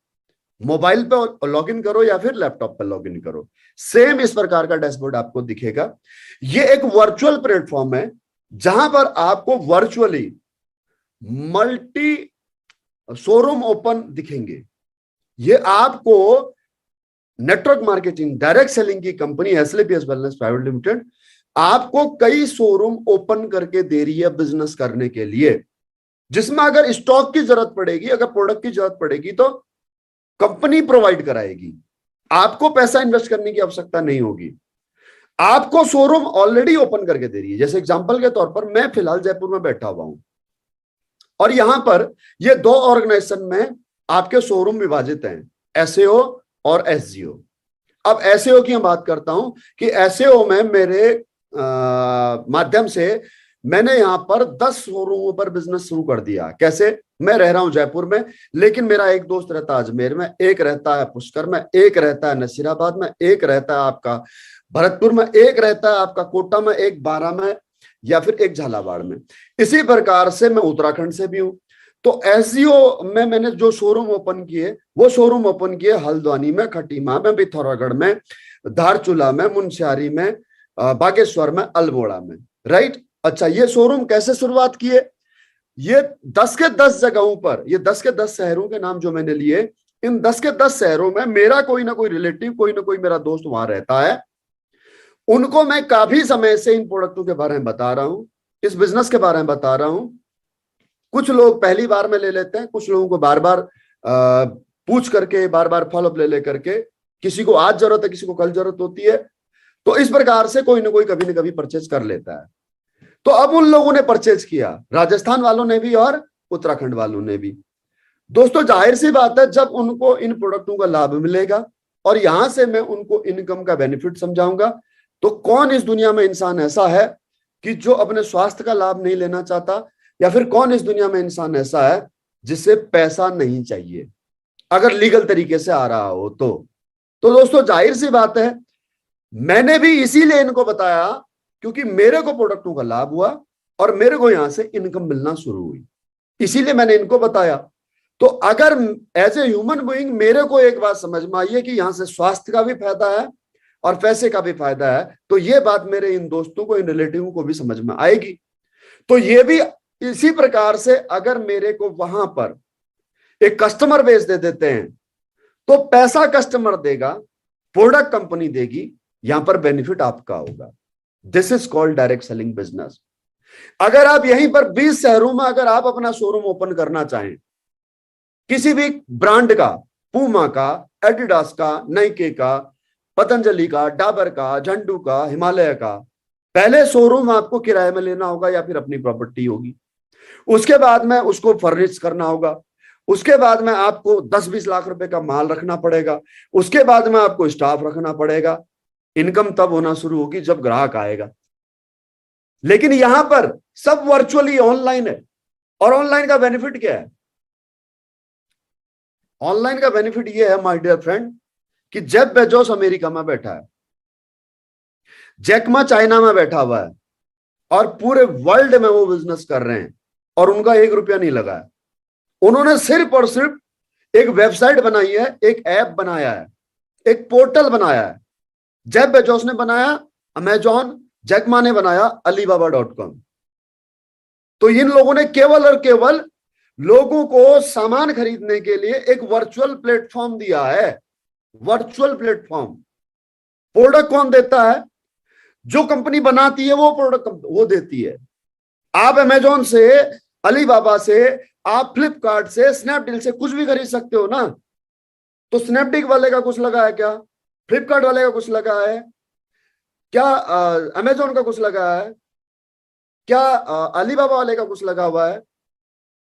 मोबाइल पे लॉगिन करो या फिर लैपटॉप पे लॉगिन करो, सेम इस प्रकार का डैशबोर्ड आपको दिखेगा। ये एक वर्चुअल प्लेटफॉर्म है जहां पर आपको वर्चुअली मल्टी शोरूम ओपन दिखेंगे। ये आपको नेटवर्क मार्केटिंग डायरेक्ट सेलिंग की कंपनी एसएलपीएस वेलनेस प्राइवेट लिमिटेड आपको कई शोरूम ओपन करके दे रही है बिजनेस करने के लिए, जिसमें अगर स्टॉक की जरूरत पड़ेगी, अगर प्रोडक्ट की जरूरत पड़ेगी तो कंपनी प्रोवाइड कराएगी। आपको पैसा इन्वेस्ट करने की आवश्यकता नहीं होगी। आपको शोरूम ऑलरेडी ओपन करके दे रही है। जैसे एग्जांपल के तौर पर मैं फिलहाल जयपुर में बैठा हुआ हूं और यहां पर ये दो ऑर्गेनाइजेशन में आपके शोरूम विभाजित हैं, एसएओ और एसजीओ। अब एसएओ की मैं बात करता हूं कि एसएओ में मेरे माध्यम से मैंने यहां पर 10 शोरूमों पर बिजनेस शुरू कर दिया। कैसे? मैं रह रहा हूं जयपुर में, लेकिन मेरा एक दोस्त रहता है अजमेर में, एक रहता है पुष्कर में, एक रहता है नसीराबाद में, एक रहता है आपका भरतपुर में, एक रहता है आपका कोटा में, एक बारां में या फिर एक झालावाड़ में। इसी प्रकार से मैं उत्तराखंड से भी हूं। तो एसजीओ में मैंने जो शोरूम ओपन किए, वो शोरूम ओपन किए हल्द्वानी में, खटीमा में, पिथौरागढ़ में, धारचूला में, मुनस्यारी में, बागेश्वर में, अल्मोड़ा में। राइट। अच्छा, ये शोरूम कैसे शुरुआत किए? ये 10 के 10 जगहों पर, ये 10 के 10 शहरों के नाम जो मैंने लिए, इन 10 के 10 शहरों में मेरा कोई ना कोई रिलेटिव, कोई ना कोई मेरा दोस्त वहां रहता है। उनको मैं काफी समय से इन प्रोडक्टों के बारे में बता रहा हूं, इस बिजनेस के बारे में बता रहा हूं। कुछ लोग पहली बार में ले लेते हैं, कुछ लोगों को बार बार पूछ करके, बार बार फॉलोअप ले लेकर के, किसी को आज जरूरत है, किसी को कल जरूरत होती है। तो इस प्रकार से कोई ना कोई कभी ना कभी परचेज कर लेता है। तो अब उन लोगों ने परचेज किया, राजस्थान वालों ने भी और उत्तराखंड वालों ने भी। दोस्तों जाहिर सी बात है, जब उनको इन प्रोडक्टों का लाभ मिलेगा और यहां से मैं उनको इनकम का बेनिफिट समझाऊंगा, तो कौन इस दुनिया में इंसान ऐसा है कि जो अपने स्वास्थ्य का लाभ नहीं लेना चाहता, या फिर कौन इस दुनिया में इंसान ऐसा है जिसे पैसा नहीं चाहिए, अगर लीगल तरीके से आ रहा हो तो दोस्तों जाहिर सी बात है, मैंने भी इसीलिए इनको बताया क्योंकि मेरे को प्रोडक्टों का लाभ हुआ और मेरे को यहां से इनकम मिलना शुरू हुई, इसीलिए मैंने इनको बताया। तो अगर एज ए ह्यूमन बीइंग मेरे को एक बात समझ में आई है कि यहां से स्वास्थ्य का भी फायदा है और पैसे का भी फायदा है, तो ये बात मेरे इन दोस्तों को, इन रिलेटिव को भी समझ में आएगी। तो ये भी इसी प्रकार से अगर मेरे को वहां पर एक कस्टमर बेस दे देते हैं, तो पैसा कस्टमर देगा, प्रोडक्ट कंपनी देगी, यहां पर बेनिफिट आपका होगा। This is called direct selling business. अगर आप यहीं पर 20 शहरों में अगर आप अपना शोरूम ओपन करना चाहें, किसी भी ब्रांड का, पूमा का, एडिडास का, नाइके का, पतंजलि का, डाबर का, झंडू का, हिमालय का, पहले शोरूम आपको किराए में लेना होगा या फिर अपनी प्रॉपर्टी होगी। उसके बाद में उसको फर्निश करना होगा। उसके बाद में आपको 10-20 लाख रुपए का माल रखना पड़ेगा। उसके बाद में आपको स्टाफ रखना पड़ेगा। इनकम तब होना शुरू होगी जब ग्राहक आएगा। लेकिन यहां पर सब वर्चुअली ऑनलाइन है। और ऑनलाइन का बेनिफिट क्या है? ऑनलाइन का बेनिफिट यह है माय डियर फ्रेंड कि जेफ बेजोस अमेरिका में बैठा है, जैक मा चाइना में बैठा हुआ है और पूरे वर्ल्ड में वो बिजनेस कर रहे हैं और उनका 1 रुपया नहीं लगा है। उन्होंने सिर्फ और सिर्फ एक वेबसाइट बनाई है, एक ऐप बनाया है, एक पोर्टल बनाया है। जेफ बेजोस ने बनाया अमेजॉन, जैक मा ने बनाया alibaba.com। तो इन लोगों ने केवल और केवल लोगों को सामान खरीदने के लिए एक वर्चुअल प्लेटफॉर्म दिया है। Virtual platform. प्रोडक्ट कौन देता है? जो कंपनी बनाती है वो प्रोडक्ट वो देती है। आप अमेजॉन से, अलीबाबा से, आप फ्लिपकार्ट से, स्नैपडील से कुछ भी खरीद सकते हो ना। तो स्नैपडील वाले का कुछ लगा है क्या? फ्लिपकार्ट वाले का कुछ लगा है क्या? अमेजॉन का कुछ लगा है क्या? अलीबाबा वाले का कुछ लगा हुआ है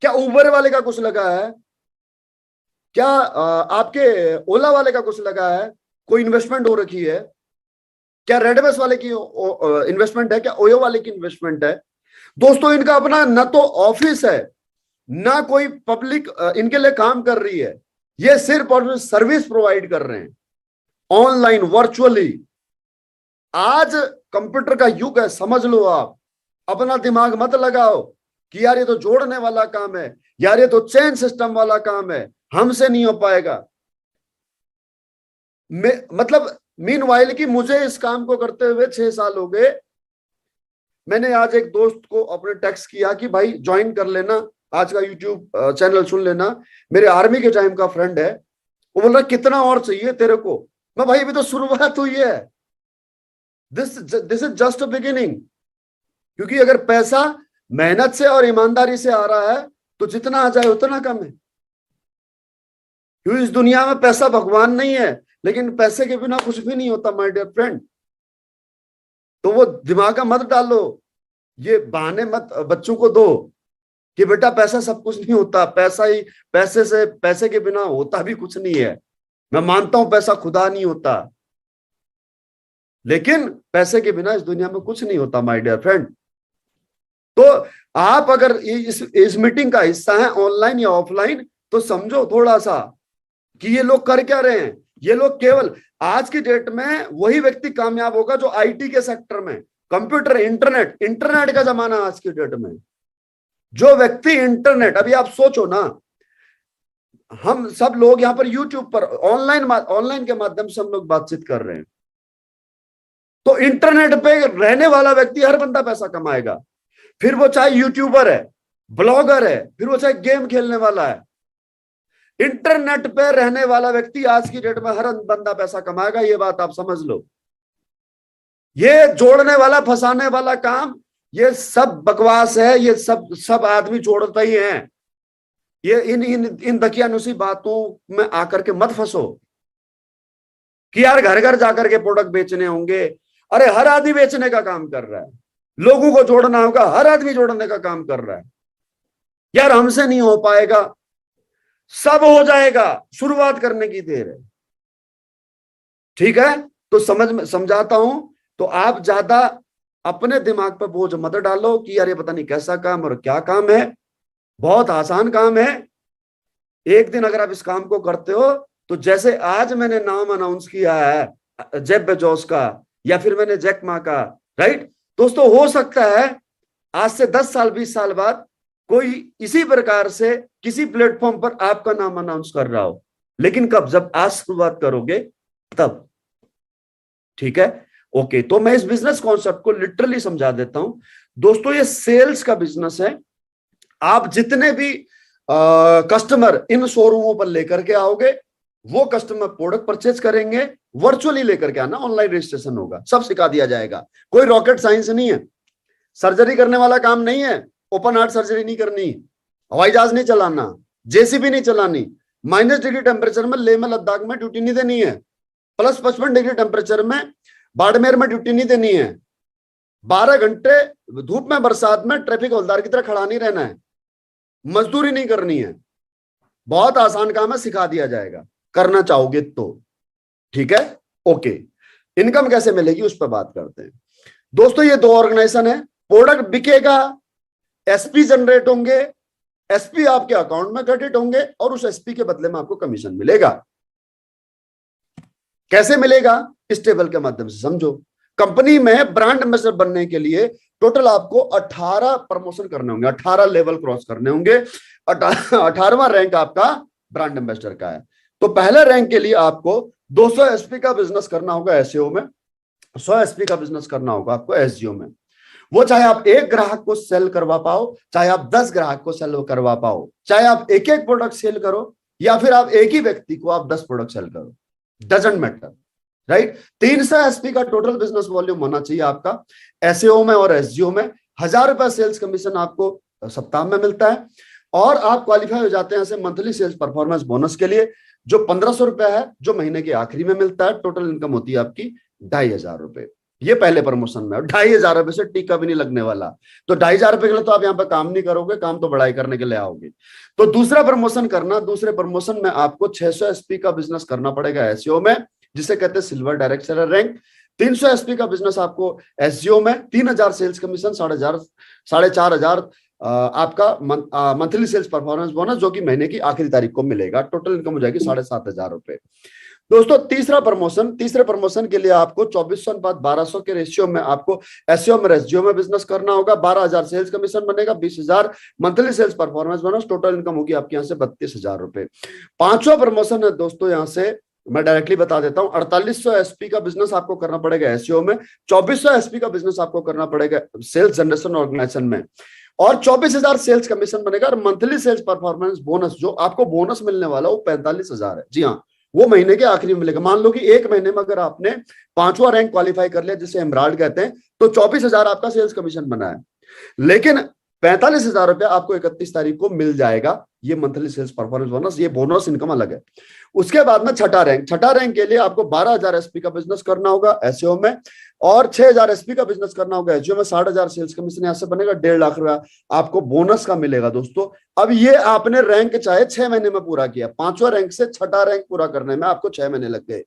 क्या? उबर वाले का कुछ लगा है क्या? आपके ओला वाले का कुछ लगा है? कोई इन्वेस्टमेंट हो रखी है क्या रेडबस वाले की इन्वेस्टमेंट है, क्या ओयो वाले की इन्वेस्टमेंट है? दोस्तों इनका अपना न तो ऑफिस है, ना कोई पब्लिक इनके लिए काम कर रही है, ये सिर्फ और सर्विस प्रोवाइड कर रहे हैं ऑनलाइन, वर्चुअली। आज कंप्यूटर का युग है, समझ लो आप। अपना दिमाग मत लगाओ कि यार ये तो जोड़ने वाला काम है, यार ये तो चेन सिस्टम वाला काम है, हमसे नहीं हो पाएगा। मतलब मीनवाइल की मुझे इस काम को करते हुए 6 साल हो गए। मैंने आज एक दोस्त को अपने टेक्स्ट किया कि भाई ज्वाइन कर लेना, आज का यूट्यूब चैनल सुन लेना, मेरे आर्मी के टाइम का फ्रेंड है। वो बोल रहा कितना और चाहिए तेरे को? मैं भाई अभी तो शुरुआत हुई है, this this is just beginning. क्योंकि अगर पैसा मेहनत से और ईमानदारी से आ रहा है तो जितना आ जाए उतना कम है। क्योंकि इस दुनिया में पैसा भगवान नहीं है, लेकिन पैसे के बिना कुछ भी नहीं होता माय डियर फ्रेंड। तो वो दिमाग मत डालो, ये बहाने मत बच्चों को दो कि बेटा पैसा सब कुछ नहीं होता, पैसा ही, पैसे के बिना होता भी कुछ नहीं है। मैं मानता हूं पैसा खुदा नहीं होता, लेकिन पैसे के बिना इस दुनिया में कुछ नहीं होता माय डियर फ्रेंड। तो आप अगर इस मीटिंग का हिस्सा है ऑनलाइन या ऑफलाइन, तो समझो थोड़ा सा कि ये लोग कर क्या रहे हैं। ये लोग केवल आज की डेट में वही व्यक्ति कामयाब होगा जो आईटी के सेक्टर में, कंप्यूटर, इंटरनेट का जमाना आज की डेट में। जो व्यक्ति इंटरनेट, अभी आप सोचो ना, हम सब लोग यहाँ पर यूट्यूब पर ऑनलाइन के माध्यम से हम लोग बातचीत कर रहे हैं। तो इंटरनेट पे रहने वाला व्यक्ति, हर बंदा पैसा कमाएगा। फिर वो चाहे यूट्यूबर है, ब्लॉगर है, फिर वो चाहे गेम खेलने वाला है, इंटरनेट पे रहने वाला व्यक्ति आज की डेट में हर बंदा पैसा कमाएगा। ये बात आप समझ लो। ये जोड़ने वाला, फंसाने वाला काम, ये सब बकवास है। ये सब आदमी जोड़ता ही है। ये इन दकियानुसी बातों में आकर के मत फंसो कि यार घर घर जाकर के प्रोडक्ट बेचने होंगे। अरे हर आदमी बेचने का काम कर रहा है, लोगों को जोड़ना होगा, हर आदमी जोड़ने का काम कर रहा है। यार हमसे नहीं हो पाएगा, सब हो जाएगा, शुरुआत करने की देर है। ठीक है, तो समझाता हूं। तो आप ज्यादा अपने दिमाग पर बोझ मत डालो कि यार ये पता नहीं कैसा काम और क्या काम है। बहुत आसान काम है। एक दिन अगर आप इस काम को करते हो, तो जैसे आज मैंने नाम अनाउंस किया है जेफ बेजोस का, या फिर मैंने जैक मा का, राइट दोस्तों, हो सकता है आज से 10 साल 20 साल बाद कोई इसी प्रकार से किसी प्लेटफॉर्म पर आपका नाम अनाउंस कर रहा हो। लेकिन कब? जब आज शुरुआत करोगे तब। ठीक है, ओके। तो मैं इस बिजनेस कॉन्सेप्ट को लिटरली समझा देता हूं दोस्तों। ये सेल्स का बिजनेस है। आप जितने भी कस्टमर इन शोरूमों पर लेकर के आओगे, वो कस्टमर प्रोडक्ट परचेज करेंगे। वर्चुअली लेकर के आना, ऑनलाइन रजिस्ट्रेशन होगा, सब सिखा दिया जाएगा। कोई रॉकेट साइंस नहीं है, सर्जरी करने वाला काम नहीं है, ओपन हार्ट सर्जरी नहीं करनी, हवाई जहाज नहीं चलाना, जेसीबी नहीं चलानी, -डिग्री टेम्परेचर में लेह में लद्दाख में ड्यूटी नहीं देनी है, +55 डिग्री टेम्परेचर में बाड़मेर में ड्यूटी नहीं देनी है, 12 घंटे धूप में बरसात में ट्रैफिक हवलदार की तरह खड़ा नहीं रहना है, मजदूरी नहीं करनी है। बहुत आसान काम है, सिखा दिया जाएगा, करना चाहोगे तो। ठीक है, ओके। इनकम कैसे मिलेगी उस पर बात करते हैं दोस्तों। ये 2 ऑर्गेनाइजेशन है, प्रोडक्ट बिकेगा, एसपी जनरेट होंगे, एसपी आपके अकाउंट में क्रेडिट होंगे और उस एसपी के बदले में आपको कमीशन मिलेगा। कैसे मिलेगा? इस टेबल के माध्यम से समझो। कंपनी में ब्रांड एम्बेसडर बनने के लिए टोटल आपको 18 प्रमोशन करने होंगे, 18 लेवल क्रॉस करने होंगे। 18वां रैंक आपका ब्रांड एम्बेसडर का है। तो पहले रैंक के लिए आपको 200 एसपी का बिजनेस करना होगा एसईओ में, 100 एसपी का बिजनेस करना होगा आपको एसजीओ में। वो चाहे आप एक ग्राहक को सेल करवा पाओ, चाहे आप 10 ग्राहक को सेल करवा पाओ, चाहे आप एक प्रोडक्ट सेल करो, या फिर आप एक ही व्यक्ति को आप 10 प्रोडक्ट सेल करो, डजंट मैटर, राइट। 300 एसपी का टोटल बिजनेस वॉल्यूम होना चाहिए आपका एसईओ में और एसजीओ में। 1000 रुपए सेल्स कमीशन आपको सप्ताह में मिलता है, और आप क्वालिफाई हो जाते हैं ऐसे मंथली सेल्स परफॉर्मेंस बोनस के लिए, जो 1500 रुपए है, जो महीने के आखिरी में मिलता है। टोटल इनकम होती है आपकी 2500 रुपए। ये पहले प्रमोशन में, और 2500 रुपए से टीका भी नहीं लगने वाला। तो 2500 रुपए के लिए तो आप यहाँ पे काम नहीं करोगे, काम तो बढ़ाई करने के लिए आओगे। तो दूसरा प्रमोशन करना, दूसरे प्रमोशन में आपको 600 एसपी का बिजनेस करना पड़ेगा एसईओ में, जिसे कहते हैं silver direct seller rank. 300 SP का बिजनेस आपको एसजीओ में 3000 सेल्स कमीशन, 4,500 आपका मंथली सेल्स परफॉर्मेंस बोनस, जो कि महीने की आखिरी तारीख को मिलेगा। टोटल इनकम हो जाएगी 7,500 रुपए। दोस्तों तीसरे प्रमोशन के लिए आपको 2400/1200 के रेशियो में आपको एसईओ में एसजीओ में बिजनेस करना होगा। 12,000 सेल्स कमीशन बनेगा, 20,000 monthly sales performance bonus, total income होगी आपके यहाँ से 32,000 रुपए। पांचवा प्रमोशन है दोस्तों, यहाँ से मैं डायरेक्टली बता देता हूं, 4800 एसपी का बिजनेस आपको करना पड़ेगा एसईओ में, 2400 एसपी का बिजनेस आपको करना पड़ेगा सेल्स जनरेशन ऑर्गेनाइजेशन में, और 24,000 सेल्स कमीशन बनेगा। और मंथली सेल्स परफॉर्मेंस बोनस, जो आपको बोनस मिलने वाला वो 45,000 है। जी हाँ, वो महीने के आखिरी में मिलेगा। मान लो कि एक महीने में अगर आपने 5वां रैंक क्वालिफाई कर लिया, जिसे एमराल्ड कहते हैं, तो 24,000 आपका सेल्स कमीशन बना है, लेकिन 45,000 रुपया आपको 31 तारीख को मिल जाएगा। ये मंथली सेल्स परफॉर्मेंस बोनस, ये बोनस इनकम अलग है। उसके बाद में छठा रैंक के लिए आपको 12,000 एसपी का बिजनेस करना होगा एसईओ में, और 6,000 एसपी का बिजनेस करना होगा एसईओ में। 60,000 सेल्स कमीशन यहां से बनेगा, 1.5 लाख रुपया आपको बोनस का मिलेगा दोस्तों। अब ये आपने रैंक चाहे 6 महीने में पूरा किया, 5वां रैंक से छठा रैंक पूरा करने में आपको 6 महीने लग गए,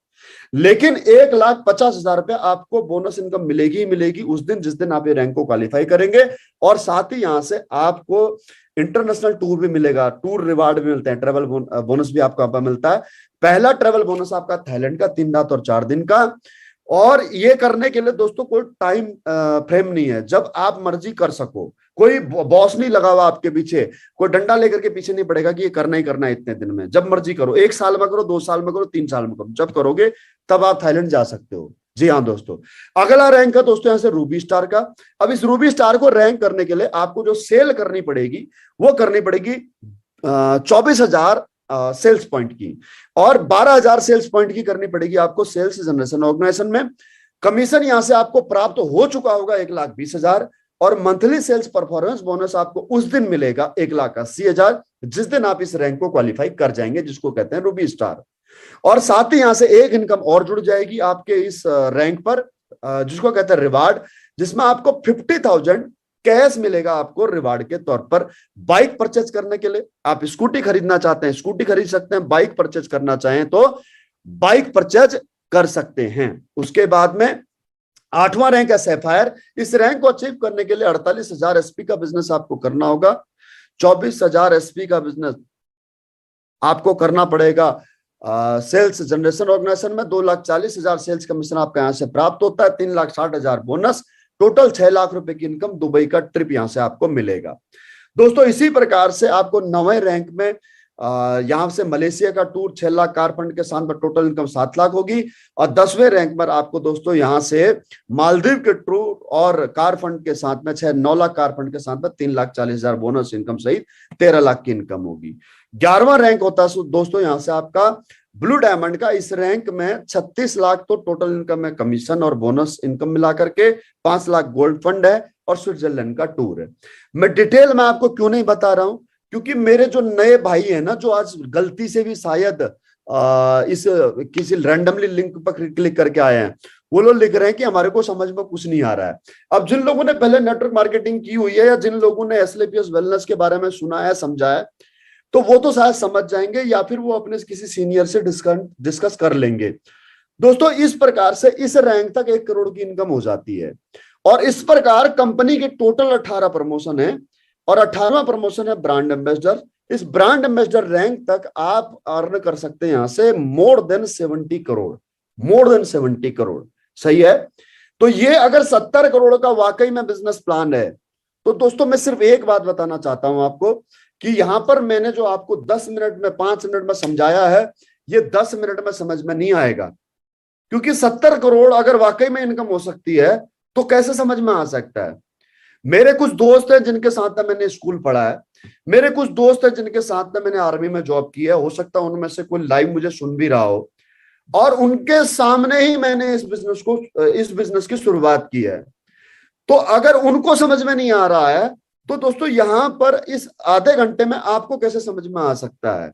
लेकिन 1,50,000 रुपया आपको बोनस इनकम मिलेगी ही मिलेगी उस दिन जिस दिन आप ये रैंक को क्वालिफाई करेंगे। और साथ ही यहां से आपको इंटरनेशनल टूर भी मिलेगा, टूर रिवार्ड भी मिलते हैं, ट्रेवल बोनस भी आपको यहाँ पर मिलता है। पहला ट्रेवल बोनस आपका थाईलैंड का 3 रात और 4 दिन का, और ये करने के लिए दोस्तों कोई टाइम फ्रेम नहीं है, जब आप मर्जी कर सको, कोई बॉस नहीं लगा हुआ आपके पीछे, कोई डंडा लेकर के पीछे नहीं पड़ेगा कि ये करना ही करना है इतने दिन में। जब मर्जी करो, 1 साल में करो, 2 साल में करो, 3 साल में करो, जब करोगे तब आप थाईलैंड जा सकते हो। जी हाँ दोस्तों, अगला रैंक है दोस्तों यहाँ से रूबी स्टार का। अब इस रूबी स्टार को रैंक करने के लिए आपको जो सेल करनी पड़ेगी वो करनी पड़ेगी 24,000 सेल्स पॉइंट की, और 12,000 सेल्स पॉइंट की करनी पड़ेगी आपको सेल्स जनरेशन ऑर्गेनाइजेशन में। कमीशन यहां से आपको प्राप्त हो चुका होगा 1,20,000, और मंथली सेल्स परफॉर्मेंस बोनस आपको उस दिन मिलेगा 1,80,000, जिस दिन आप इस रैंक को क्वालिफाई कर जाएंगे, जिसको कहते हैं रूबी स्टार। और साथ ही यहां से एक इनकम और जुड़ जाएगी आपके इस रैंक पर, जिसको कहते हैं रिवार्ड, जिसमें आपको 50,000 कैश मिलेगा आपको रिवार्ड के तौर पर। बाइक परचेज करने के लिए, आप स्कूटी खरीदना चाहते हैं स्कूटी खरीद सकते हैं, बाइक परचेज करना चाहें तो बाइक परचेज कर सकते हैं। उसके बाद में 8वां रैंक है सैफायर। इस रैंक को अचीव करने के लिए 48,000 एसपी का बिजनेस आपको करना होगा, 24,000 एसपी का बिजनेस आपको करना पड़ेगा सेल्स जनरेशन ऑर्गेनाइजेशन में, 2,40,000 सेल्स कमीशन आपका यहां से प्राप्त होता है, 3,60,000 बोनस, टोटल 6 लाख रुपए की इनकम, दुबई का ट्रिप यहां से आपको मिलेगा। दोस्तों इसी प्रकार से आपको 9वें रैंक में यहां से मलेशिया का टूर 6 लाख कार फंड के साथ में टोटल इनकम 7 लाख होगी, और 10वें रैंक पर आपको दोस्तों यहां से मालदीव के टूर और कार फंड के साथ में 9 लाख कार फंड के साथ में 3,40,000 बोनस इनकम सहित 13 लाख की इनकम होगी। 11वां रैंक होता है दोस्तों यहां से आपका ब्लू डायमंड का। इस रैंक में 36 लाख तो टोटल इनकम है, कमीशन और बोनस इनकम मिलाकर के 5 लाख गोल्ड फंड है, और स्विट्जरलैंड का टूर है। मैं डिटेल में आपको क्यों नहीं बता रहा हूं, क्योंकि मेरे जो नए भाई हैं ना, जो आज गलती से भी शायद इस किसी रैंडमली लिंक पर क्लिक करके आए हैं, वो लोग लिख रहे हैं कि हमारे को समझ में कुछ नहीं आ रहा है। अब जिन लोगों ने पहले नेटवर्क मार्केटिंग की हुई है, या जिन लोगों ने एसएलपीएस वेलनेस के बारे में सुना है समझा है, तो वो तो शायद समझ जाएंगे, या फिर वो अपने किसी सीनियर से डिस्कस कर लेंगे। दोस्तों इस प्रकार से इस रैंक तक 1 करोड़ की इनकम हो जाती है, और इस प्रकार कंपनी के टोटल 18 प्रमोशन है, और 18वां प्रमोशन है ब्रांड एम्बेसडर। इस ब्रांड एम्बेसडर रैंक तक आप अर्न कर सकते हैं यहां से more than 70 crore, more than 70 crore. सही है। तो ये अगर 70 करोड़ का वाकई में बिजनेस प्लान है, तो दोस्तों मैं सिर्फ एक बात बताना चाहता हूं आपको, कि यहां पर मैंने जो आपको 10 मिनट में 5 मिनट में समझाया है, ये 10 मिनट में समझ में नहीं आएगा, क्योंकि 70 करोड़ अगर वाकई में इनकम हो सकती है तो कैसे समझ में आ सकता है। मेरे कुछ दोस्त हैं जिनके साथ में मैंने स्कूल पढ़ा है, मेरे कुछ दोस्त हैं जिनके साथ में मैंने आर्मी में जॉब की है, हो सकता है उनमें से कोई लाइव मुझे सुन भी रहा हो, और उनके सामने ही मैंने इस बिजनेस की शुरुआत की है। तो अगर उनको समझ में नहीं आ रहा है, तो दोस्तों यहां पर इस आधे घंटे में आपको कैसे समझ में आ सकता है।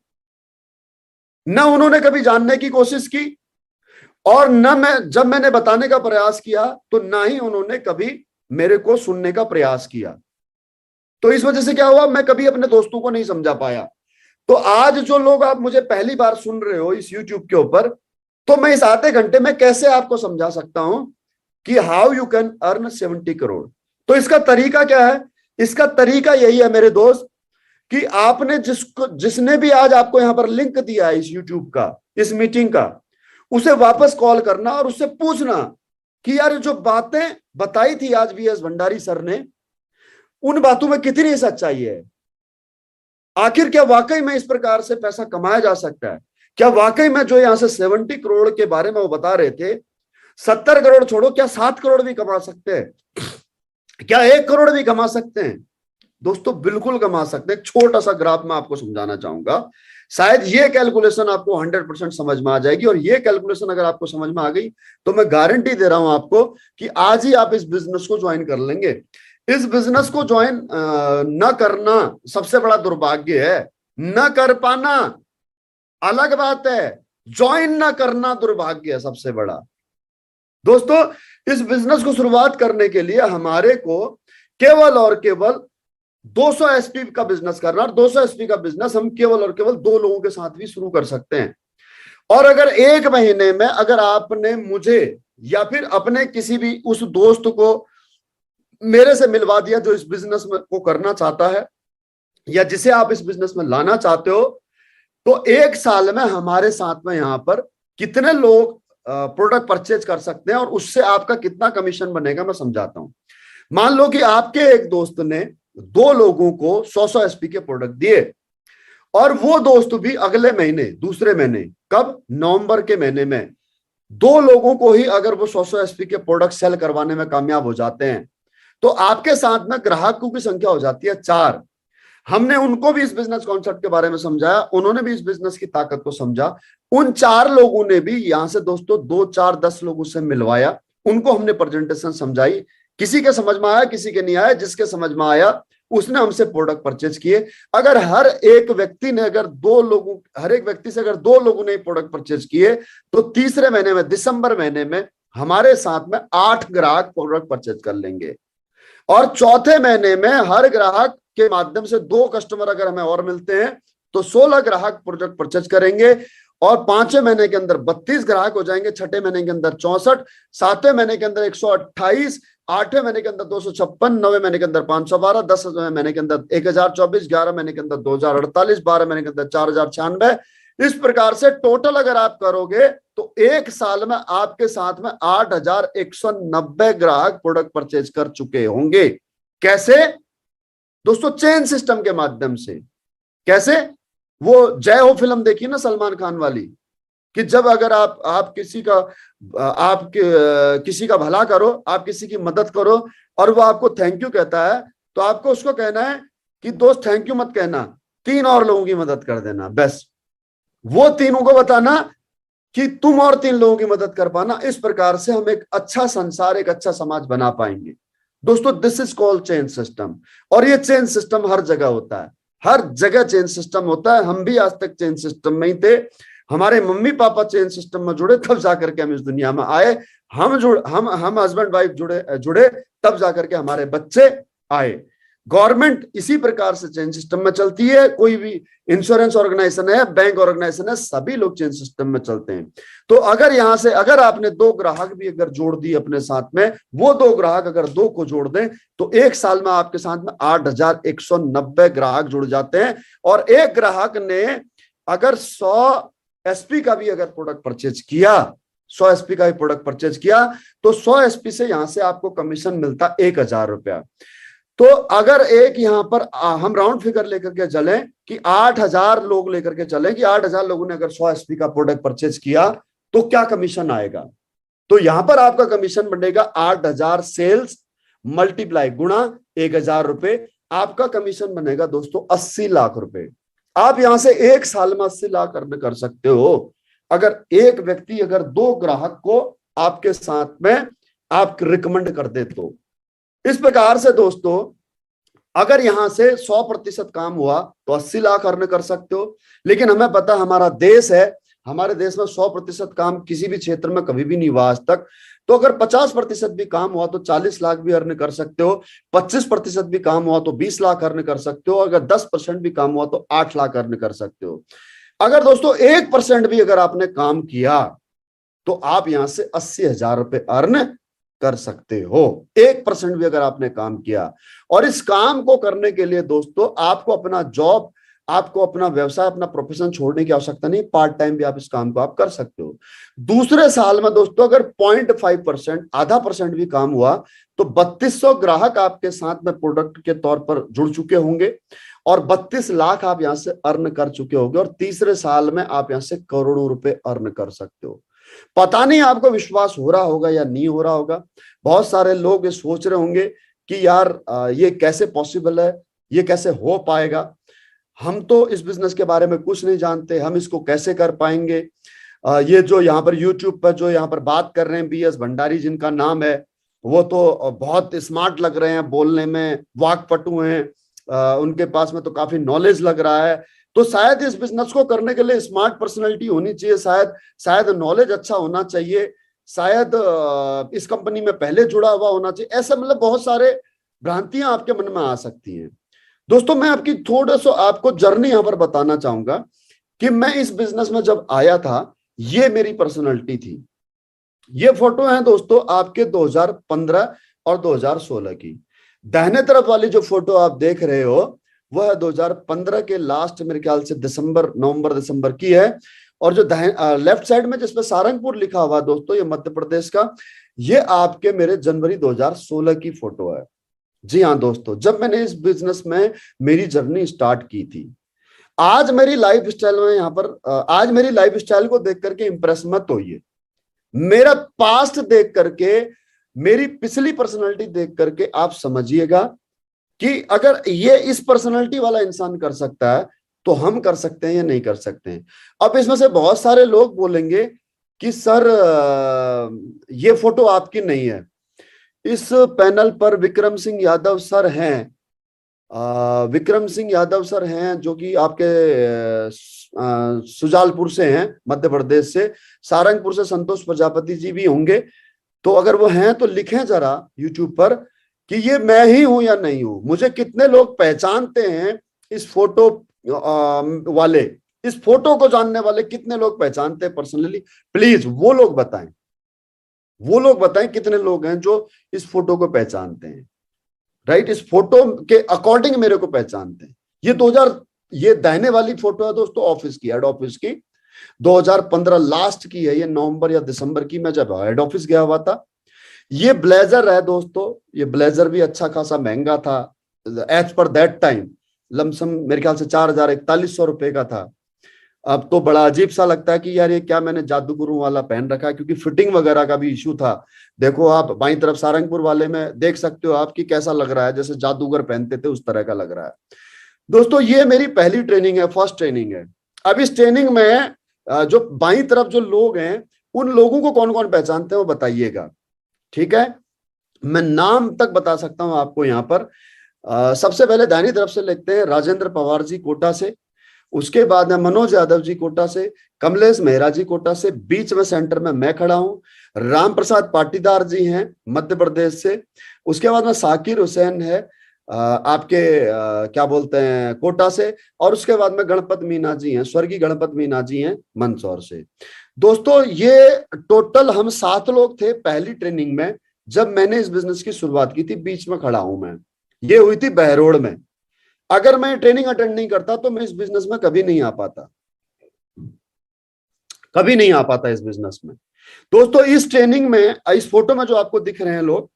न उन्होंने कभी जानने की कोशिश की, और न जब मैंने बताने का प्रयास किया तो ना ही उन्होंने कभी मेरे को सुनने का प्रयास किया। तो इस वजह से क्या हुआ, मैं कभी अपने दोस्तों को नहीं समझा पाया। तो आज जो लोग आप मुझे पहली बार सुन रहे हो इस YouTube के ऊपर, तो मैं इस आधे घंटे में कैसे आपको समझा सकता हूं कि how you can earn 70 crore. तो इसका तरीका क्या है? इसका तरीका यही है मेरे दोस्त कि आपने जिसने भी आज आपको यहां पर लिंक दिया है इस यूट्यूब का, इस मीटिंग का, उसे वापस कॉल करना और उससे पूछना कि यार जो बातें बताई थी आज वीएस भंडारी सर ने, उन बातों में कितनी सच्चाई है। आखिर क्या वाकई में इस प्रकार से पैसा कमाया जा सकता है? क्या वाकई में जो यहां से 70 करोड़ के बारे में वो बता रहे थे, 70 करोड़ छोड़ो, क्या 7 करोड़ भी कमा सकते हैं? क्या 1 करोड़ भी कमा सकते हैं? दोस्तों बिल्कुल कमा सकते हैं। छोटा सा ग्राफ मैं आपको समझाना चाहूंगा, शायद ये कैलकुलेशन आपको 100% समझ में आ जाएगी। और ये कैलकुलेशन अगर आपको समझ में आ गई तो मैं गारंटी दे रहा हूं आपको कि आज ही आप इस बिजनेस को ज्वाइन कर लेंगे। इस बिजनेस को ज्वाइन न करना सबसे बड़ा दुर्भाग्य है। न कर पाना अलग बात है, ज्वाइन न करना दुर्भाग्य है सबसे बड़ा। दोस्तों इस बिजनेस को शुरुआत करने के लिए हमारे को केवल और केवल 200 एसपी का बिजनेस करना, और 200 एसपी का बिजनेस हम केवल और केवल 2 लोगों के साथ भी शुरू कर सकते हैं। और अगर 1 महीने में अगर आपने मुझे या फिर अपने किसी भी उस दोस्त को मेरे से मिलवा दिया जो इस बिजनेस में को करना चाहता है या जिसे आप इस बिजनेस में लाना चाहते हो, तो 1 साल में हमारे साथ में यहां पर कितने लोग प्रोडक्ट परचेज कर सकते हैं और उससे आपका कितना कमीशन बनेगा मैं समझाता हूं। मान लो कि आपके एक दोस्त ने 2 लोगों को 100 एसपी के प्रोडक्ट दिए और वो दोस्त भी अगले महीने, दूसरे महीने, कब? नवंबर के महीने में 2 लोगों को ही अगर वो 100 एसपी के प्रोडक्ट सेल करवाने में कामयाब हो जाते हैं तो आपके साथ में ग्राहकों की संख्या हो जाती है 4। हमने उनको भी इस बिजनेस कॉन्सेप्ट के बारे में समझाया, उन्होंने भी इस बिजनेस की ताकत को समझा। उन 4 लोगों ने भी यहां से दोस्तों 2, 4, 10 लोगों से मिलवाया, उनको हमने प्रेजेंटेशन समझाई। किसी के समझ में आया, किसी के नहीं आया। जिसके समझ में आया उसने हमसे प्रोडक्ट परचेज किए। अगर हर एक व्यक्ति से अगर 2 लोगों ने प्रोडक्ट परचेज किए तो तीसरे महीने में, दिसंबर महीने में हमारे साथ में 8 ग्राहक प्रोडक्ट परचेज कर लेंगे। और चौथे महीने में हर ग्राहक के माध्यम से 2 कस्टमर अगर हमें और मिलते हैं तो 16 ग्राहक प्रोडक्ट परचेज करेंगे। और 5वें महीने के अंदर 32 ग्राहक हो जाएंगे, 6ठे महीने के अंदर 64, 7वें महीने के अंदर 128, 8वें महीने के अंदर 256, 9वें महीने के अंदर 512, 10वें महीने के अंदर 1024, 11वें महीने के अंदर 2048, 12वें महीने के अंदर 4096। इस प्रकार से टोटल अगर आप करोगे तो 1 साल में आपके साथ में 8190 ग्राहक प्रोडक्ट परचेज कर चुके होंगे। कैसे? दोस्तों चेन सिस्टम के माध्यम से। कैसे? वो जय हो फिल्म देखी ना सलमान खान वाली, कि जब अगर आप किसी का भला करो, आप किसी की मदद करो और वो आपको थैंक यू कहता है तो आपको उसको कहना है कि दोस्त थैंक यू मत कहना, 3 और लोगों की मदद कर देना। बस वो तीनों को बताना कि तुम और 3 लोगों की मदद कर पाना। इस प्रकार से हम एक अच्छा संसार, एक अच्छा समाज बना पाएंगे। दोस्तों this is called chain system. और ये चेन सिस्टम हर जगह होता है, हर जगह चेन सिस्टम होता है। हम भी आज तक चेन सिस्टम में ही थे, हमारे मम्मी पापा चेन सिस्टम में जुड़े तब जाकर के हम इस दुनिया में आए। हम हस्बैंड वाइफ जुड़े तब जाकर के हमारे बच्चे आए। गवर्नमेंट इसी प्रकार से चेन सिस्टम में चलती है। कोई भी इंश्योरेंस ऑर्गेनाइजेशन है, बैंक ऑर्गेनाइजेशन है, सभी लोग चेन सिस्टम में चलते हैं। तो अगर यहां से अगर आपने 2 ग्राहक भी अगर जोड़ दिए अपने साथ में, वो 2 ग्राहक अगर 2 को जोड़ दें तो 1 साल में आपके साथ में 8190 ग्राहक जुड़ जाते हैं। और एक ग्राहक ने अगर 100 एसपी का भी अगर प्रोडक्ट परचेज किया, 100 एसपी का भी प्रोडक्ट परचेज किया तो 100 एसपी से यहां से आपको कमीशन मिलता 1000 रुपया। तो अगर एक यहां पर हम राउंड फिगर लेकर के चले कि 8000 लोग लेकर के चले कि 8000 लोगों ने अगर 100 एसपी का प्रोडक्ट परचेज किया तो क्या कमीशन आएगा? तो यहां पर आपका कमीशन बनेगा 8000 सेल्स मल्टीप्लाई गुणा 1000 रुपए, आपका कमीशन बनेगा दोस्तों 80 लाख रुपए। आप यहां से 1 साल में 80 लाख अर्न कर सकते हो अगर एक व्यक्ति अगर 2 ग्राहक को आपके साथ में आप रिकमेंड कर दे तो। इस प्रकार से दोस्तों अगर यहां से 100% काम हुआ तो 80 लाख अर्न कर सकते हो। लेकिन हमें पता हमारा देश है, हमारे देश में 100% काम किसी भी क्षेत्र में कभी भी नहीं हुआ आज तक। तो अगर 50% भी काम हुआ तो 40 लाख भी अर्न कर सकते हो, 25% भी काम हुआ तो 20 लाख अर्न कर सकते हो, अगर 10% भी काम हुआ तो 8 लाख अर्न कर सकते हो। अगर दोस्तों 1% भी अगर आपने काम किया तो आप यहां से 80,000 रुपए अर्न कर सकते हो। 1% भी अगर आपने काम किया, और इस काम को करने के लिए दोस्तों आपको अपना जॉब, आपको अपना व्यवसाय, अपना प्रोफेशन छोड़ने की आवश्यकता नहीं। पार्ट टाइम भी आप इस काम को आप कर सकते हो। दूसरे साल में दोस्तों अगर 0.5%, आधा परसेंट भी काम हुआ तो 3200 ग्राहक आपके साथ में प्रोडक्ट के तौर पर जुड़ चुके होंगे, और 32 लाख आप यहां से अर्न कर चुके होंगे, और तीसरे साल में आप यहां से करोड़ों रुपए अर्न कर सकते हो। पता नहीं आपको विश्वास हो रहा होगा या नहीं हो रहा होगा। बहुत सारे लोग ये सोच रहे होंगे कि यार ये कैसे पॉसिबल है, ये कैसे हो पाएगा, हम तो इस बिजनेस के बारे में कुछ नहीं जानते, हम इसको कैसे कर पाएंगे। ये जो यहाँ पर यूट्यूब पर जो यहाँ पर बात कर रहे हैं बी एस भंडारी जिनका नाम है, वो तो बहुत स्मार्ट लग रहे हैं, बोलने में वाकपटु हैं, उनके पास में तो काफी नॉलेज लग रहा है। तो शायद इस बिजनेस को करने के लिए स्मार्ट पर्सनैलिटी होनी चाहिए, शायद नॉलेज अच्छा होना चाहिए, शायद इस कंपनी में पहले जुड़ा हुआ होना चाहिए। ऐसा मतलब बहुत सारे भ्रांतियां आपके मन में आ सकती हैं। दोस्तों मैं आपकी थोड़ा सा आपको जर्नी यहां पर बताना चाहूंगा कि मैं इस बिजनेस में जब आया था, ये मेरी पर्सनैलिटी थी। ये फोटो है दोस्तों आपके 2015 और 2016 की। दाहिने तरफ वाली जो फोटो आप देख रहे हो वह 2015 के लास्ट, मेरे ख्याल से नवंबर दिसंबर की है। और जो लेफ्ट साइड में जिसमें सारंगपुर लिखा हुआ दोस्तों, ये मध्य प्रदेश का, ये आपके मेरे जनवरी 2016 की फोटो है। जी हाँ दोस्तों, जब मैंने इस बिजनेस में मेरी जर्नी स्टार्ट की थी। आज मेरी लाइफ स्टाइल में यहाँ पर आज मेरी लाइफ स्टाइल को देख करके इंप्रेस मत होइए। मेरा पास्ट देख करके, मेरी पिछली पर्सनालिटी देख करके आप समझिएगा कि अगर ये इस पर्सनालिटी वाला इंसान कर सकता है तो हम कर सकते हैं या नहीं कर सकते हैं। अब इसमें से बहुत सारे लोग बोलेंगे कि सर ये फोटो आपकी नहीं है। इस पैनल पर विक्रम सिंह यादव सर हैं, विक्रम सिंह यादव सर हैं जो कि आपके सुजालपुर से हैं, मध्य प्रदेश से। सारंगपुर से संतोष प्रजापति जी भी होंगे। तो अगर वो हैं तो लिखें जरा यूट्यूब पर कि ये मैं ही हूं या नहीं हूं। मुझे कितने लोग पहचानते हैं इस फोटो वाले, इस फोटो को जानने वाले कितने लोग पहचानते हैं पर्सनली, प्लीज वो लोग बताएं। वो लोग बताएं कितने लोग हैं जो इस फोटो को पहचानते हैं, राइट, इस फोटो के अकॉर्डिंग मेरे को पहचानते हैं। ये दाहिने वाली फोटो है दोस्तों ऑफिस की, हेड ऑफिस की, 2015 लास्ट की है। ये नवंबर या दिसंबर की, मैं जब हेड ऑफिस गया हुआ था। ये ब्लेजर है दोस्तों, ये ब्लेजर भी अच्छा खासा महंगा था as per that time, lump sum मेरे ख्याल से 4,000-4,100 रुपए का था। अब तो बड़ा अजीब सा लगता है कि यार ये क्या मैंने जादूगरू वाला पहन रखा है, क्योंकि फिटिंग वगैरह का भी इशू था। देखो आप बाईं तरफ सारंगपुर वाले में देख सकते हो आपकी कैसा लग रहा है, जैसे जादूगर पहनते थे उस तरह का लग रहा है। दोस्तों ये मेरी पहली ट्रेनिंग है, फर्स्ट ट्रेनिंग है। अब इस ट्रेनिंग में जो बाईं तरफ जो लोग हैं, उन लोगों को कौन कौन पहचानते हैं वो बताइएगा, ठीक है। मैं नाम तक बता सकता हूं आपको यहाँ पर। सबसे पहले दाहिनी तरफ से लिखते हैं राजेंद्र पवार जी कोटा से, उसके बाद में मनोज यादव जी कोटा से, कमलेश मेहरा जी कोटा से, बीच में सेंटर में मैं खड़ा हूं, राम प्रसाद पाटीदार जी हैं मध्य प्रदेश से, उसके बाद में साकिर हुसैन है आपके क्या बोलते हैं कोटा से, और उसके बाद में गणपत मीना जी हैं, स्वर्गीय गणपत मीना जी हैं मंदसौर से। दोस्तों ये टोटल हम 7 लोग थे पहली ट्रेनिंग में जब मैंने इस बिजनेस की शुरुआत की थी। बीच में खड़ा हूं मैं, ये हुई थी बहरोड में। अगर मैं ट्रेनिंग अटेंड नहीं करता तो मैं इस बिजनेस में कभी नहीं आ पाता, कभी नहीं आ पाता इस बिजनेस में। दोस्तों इस ट्रेनिंग में, इस फोटो में जो आपको दिख रहे हैं लोग,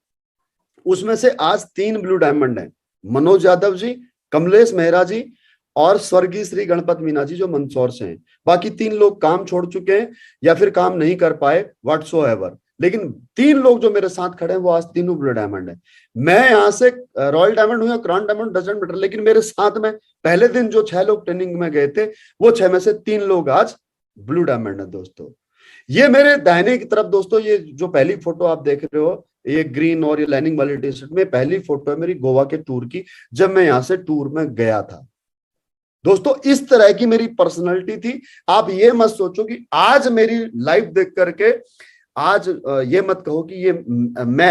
उसमें से आज 3 ब्लू डायमंड हैं, मनोज यादव जी, कमलेश मेहरा जी और स्वर्गीय श्री गणपत मीना जी जो मंदसौर से हैं। बाकी 3 लोग काम छोड़ चुके हैं या फिर काम नहीं कर पाए व्हाटसोएवर, लेकिन 3 लोग जो मेरे साथ खड़े हैं वो आज तीनों ब्लू डायमंड है। मैं यहाँ से रॉयल डायमंड हूँ या क्राउन डायमंड डजंट मैटर, लेकिन मेरे साथ में पहले दिन जो 6 लोग ट्रेनिंग में गए थे वो 6 में से 3 लोग आज ब्लू डायमंड है। दोस्तों ये मेरे दाहिने की तरफ, दोस्तों ये जो पहली फोटो आप देख रहे हो, ये ग्रीन और ये लाइनिंग वाली टी शर्ट में पहली फोटो है मेरी गोवा के टूर की, जब मैं यहाँ से टूर में गया था। दोस्तों इस तरह की मेरी पर्सनैलिटी थी। आप ये मत सोचो कि आज मेरी लाइफ देख करके आज ये मत कहो कि ये मैं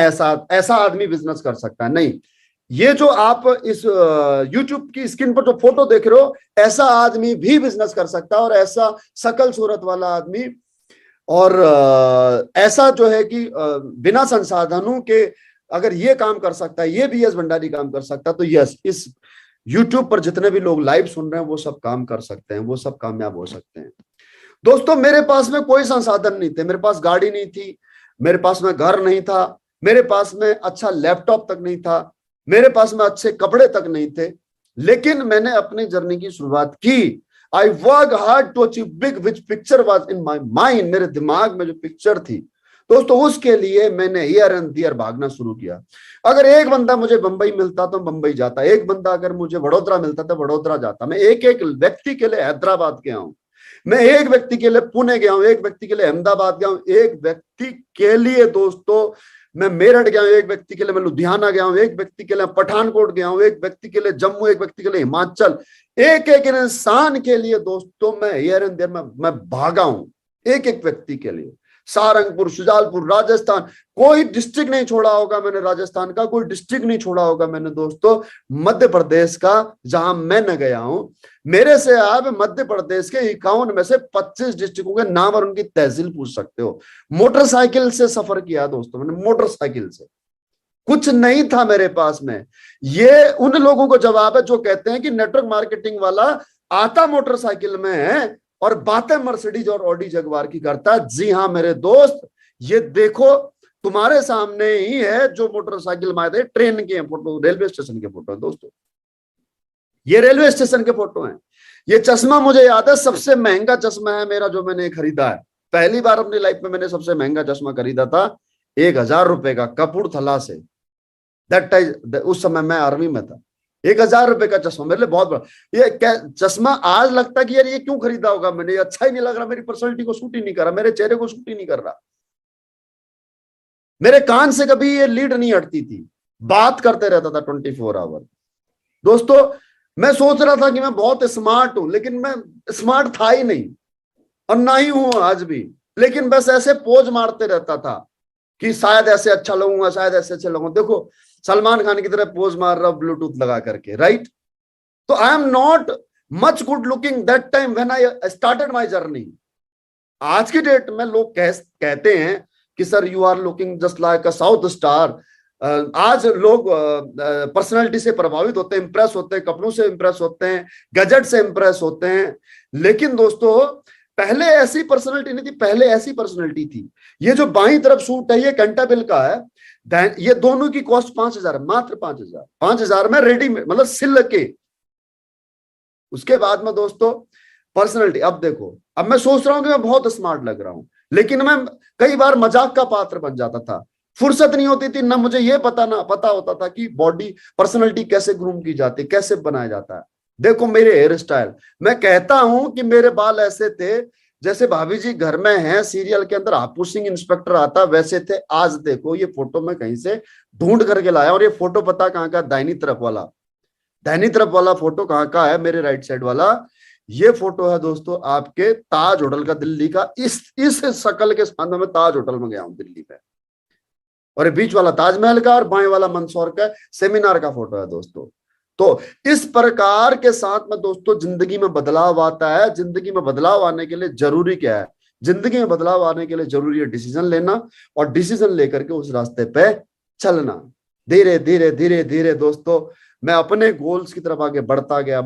ऐसा आदमी बिजनेस कर सकता है, नहीं। ये जो आप इस YouTube की स्क्रीन पर जो फोटो देख रहे हो, ऐसा आदमी भी बिजनेस कर सकता है, और ऐसा शकल सूरत वाला आदमी और ऐसा जो है कि बिना संसाधनों के अगर ये काम कर सकता है, ये भी यस भंडारी काम कर सकता है, तो यस इस यूट्यूब पर जितने भी लोग लाइव सुन रहे हैं वो सब काम कर सकते हैं, वो सब कामयाब हो सकते हैं। दोस्तों मेरे पास में कोई संसाधन नहीं थे, मेरे पास गाड़ी नहीं थी, मेरे पास में घर नहीं था, मेरे पास में अच्छा लैपटॉप तक नहीं था, मेरे पास में अच्छे कपड़े तक नहीं थे, लेकिन मैंने अपनी जर्नी की शुरुआत की। I work hard to achieve big which picture was in my mind, मेरे दिमाग में जो पिक्चर थी दोस्तों उसके लिए मैंने हियर एंड देयर भागना शुरू किया। अगर एक बंदा मुझे बंबई मिलता तो बंबई जाता, एक बंदा अगर मुझे वडोदरा मिलता तो वडोदरा जाता, मैं एक एक व्यक्ति के लिए हैदराबाद गया हूं, मैं एक व्यक्ति के लिए पुणे गया हूं, एक व्यक्ति के लिए अहमदाबाद गया हूं, एक व्यक्ति के लिए दोस्तों मैं मेरठ गया हूं, एक व्यक्ति के लिए मैं लुधियाना गया हूं, एक व्यक्ति के लिए पठानकोट गया हूं, एक व्यक्ति के लिए जम्मू, एक व्यक्ति के लिए हिमाचल, एक एक इंसान के लिए दोस्तों मैं हियर एंड देयर मैं भागा हूं, एक एक व्यक्ति के लिए। सारंगपुर, शुजालपुर, राजस्थान, कोई डिस्ट्रिक्ट नहीं छोड़ा होगा मैंने, राजस्थान का कोई डिस्ट्रिक्ट नहीं छोड़ा होगा मैंने दोस्तों, मध्य प्रदेश का जहां मैं न गया हूं, मेरे से आप मध्य प्रदेश के 51 में से 25 डिस्ट्रिक्टों के नाम और उनकी तहसील पूछ सकते हो। मोटरसाइकिल से सफर किया दोस्तों मैंने, मोटरसाइकिल से, कुछ नहीं था मेरे पास में। ये उन लोगों को जवाब है जो कहते हैं कि नेटवर्क मार्केटिंग वाला आता मोटरसाइकिल में है और बातें मर्सिडीज और ऑडी जगवार की करता है। जी हाँ मेरे दोस्त, ये देखो तुम्हारे सामने ही है जो मोटरसाइकिल में आए थे, ट्रेन के फोटो, रेलवे स्टेशन के फोटो है दोस्तों, ये रेलवे स्टेशन के फोटो हैं। ये चश्मा मुझे याद है सबसे महंगा चश्मा है मेरा जो मैंने खरीदा है, पहली बार अपनी लाइफ में मैंने सबसे महंगा चश्मा खरीदा था 1000 रुपए का, कपूरथला से। दैट टाइम उस समय मैं आर्मी में था, 1000 रुपए का चश्मा मेरे लिए बहुत बड़ा। ये चश्मा आज लगता कि यार ये क्यों खरीदा होगा मैंने, ये अच्छा ही नहीं लग रहा, मेरी पर्सनैलिटी को सूट ही नहीं कर रहा, मेरे चेहरे को सूट ही नहीं कर रहा, मेरे कान से कभी ये लीड नहीं हटती थी, बात करते रहता था 24 आवर। दोस्तों मैं सोच रहा था कि मैं बहुत स्मार्ट हूं, लेकिन मैं स्मार्ट था ही नहीं और ना ही हूं आज भी, लेकिन बस ऐसे पोज मारते रहता था कि शायद ऐसे अच्छा लगूंगा, शायद ऐसे अच्छा लगूंगा। देखो सलमान खान की तरह पोज मार रहा हूं ब्लूटूथ लगा करके, राइट। तो I am not much good looking that time when I started my journey. आज की डेट में लोग कहते हैं कि sir you are looking just like a south star. आज लोग पर्सनालिटी से प्रभावित होते हैं, इंप्रेस होते हैं, कपड़ों से इंप्रेस होते हैं, गैजेट से इंप्रेस होते हैं, लेकिन दोस्तों पहले ऐसी पर्सनालिटी नहीं थी, पहले ऐसी पर्सनालिटी थी। ये जो बाईं तरफ सूट है ये कैंटाबिल का है, ये दोनों की कॉस्ट 5000 है, मात्र 5000 में रेडी मतलब सिल के। उसके बाद में दोस्तों पर्सनालिटी, अब देखो अब मैं सोच रहा हूं कि मैं बहुत स्मार्ट लग रहा हूं, लेकिन मैं कई बार मजाक का पात्र बन जाता था, फुर्सत नहीं होती थी, ना मुझे ये पता होता था कि बॉडी पर्सनालिटी कैसे ग्रूम की जाती है, कैसे बनाया जाता है। देखो मेरे हेयर स्टाइल, मैं कहता हूं कि मेरे बाल ऐसे थे जैसे भाभी जी घर में हैं सीरियल के अंदर हापुड़ सिंह इंस्पेक्टर आता वैसे थे। आज देखो ये फोटो मैं कहीं से ढूंढ करके लाया, और ये फोटो पता कहां का, दाहिनी तरफ वाला फोटो कहां का है, मेरे राइट साइड वाला ये फोटो है दोस्तों आपके ताज होटल का, दिल्ली का। इस शक्ल के साथ मैं ताज होटल में गया हूं दिल्ली में, और ये बीच वाला ताजमहल का और बाएं वाला मंदसौर का सेमिनार का फोटो है दोस्तों। तो इस प्रकार के साथ में दोस्तों जिंदगी में बदलाव आता है। जिंदगी में बदलाव आने के लिए जरूरी क्या है, जिंदगी में बदलाव आने के लिए जरूरी है डिसीजन लेना, और डिसीजन लेकर के उस रास्ते पे चलना। धीरे धीरे धीरे धीरे दोस्तों मैं अपने गोल्स की तरफ आगे बढ़ता गया,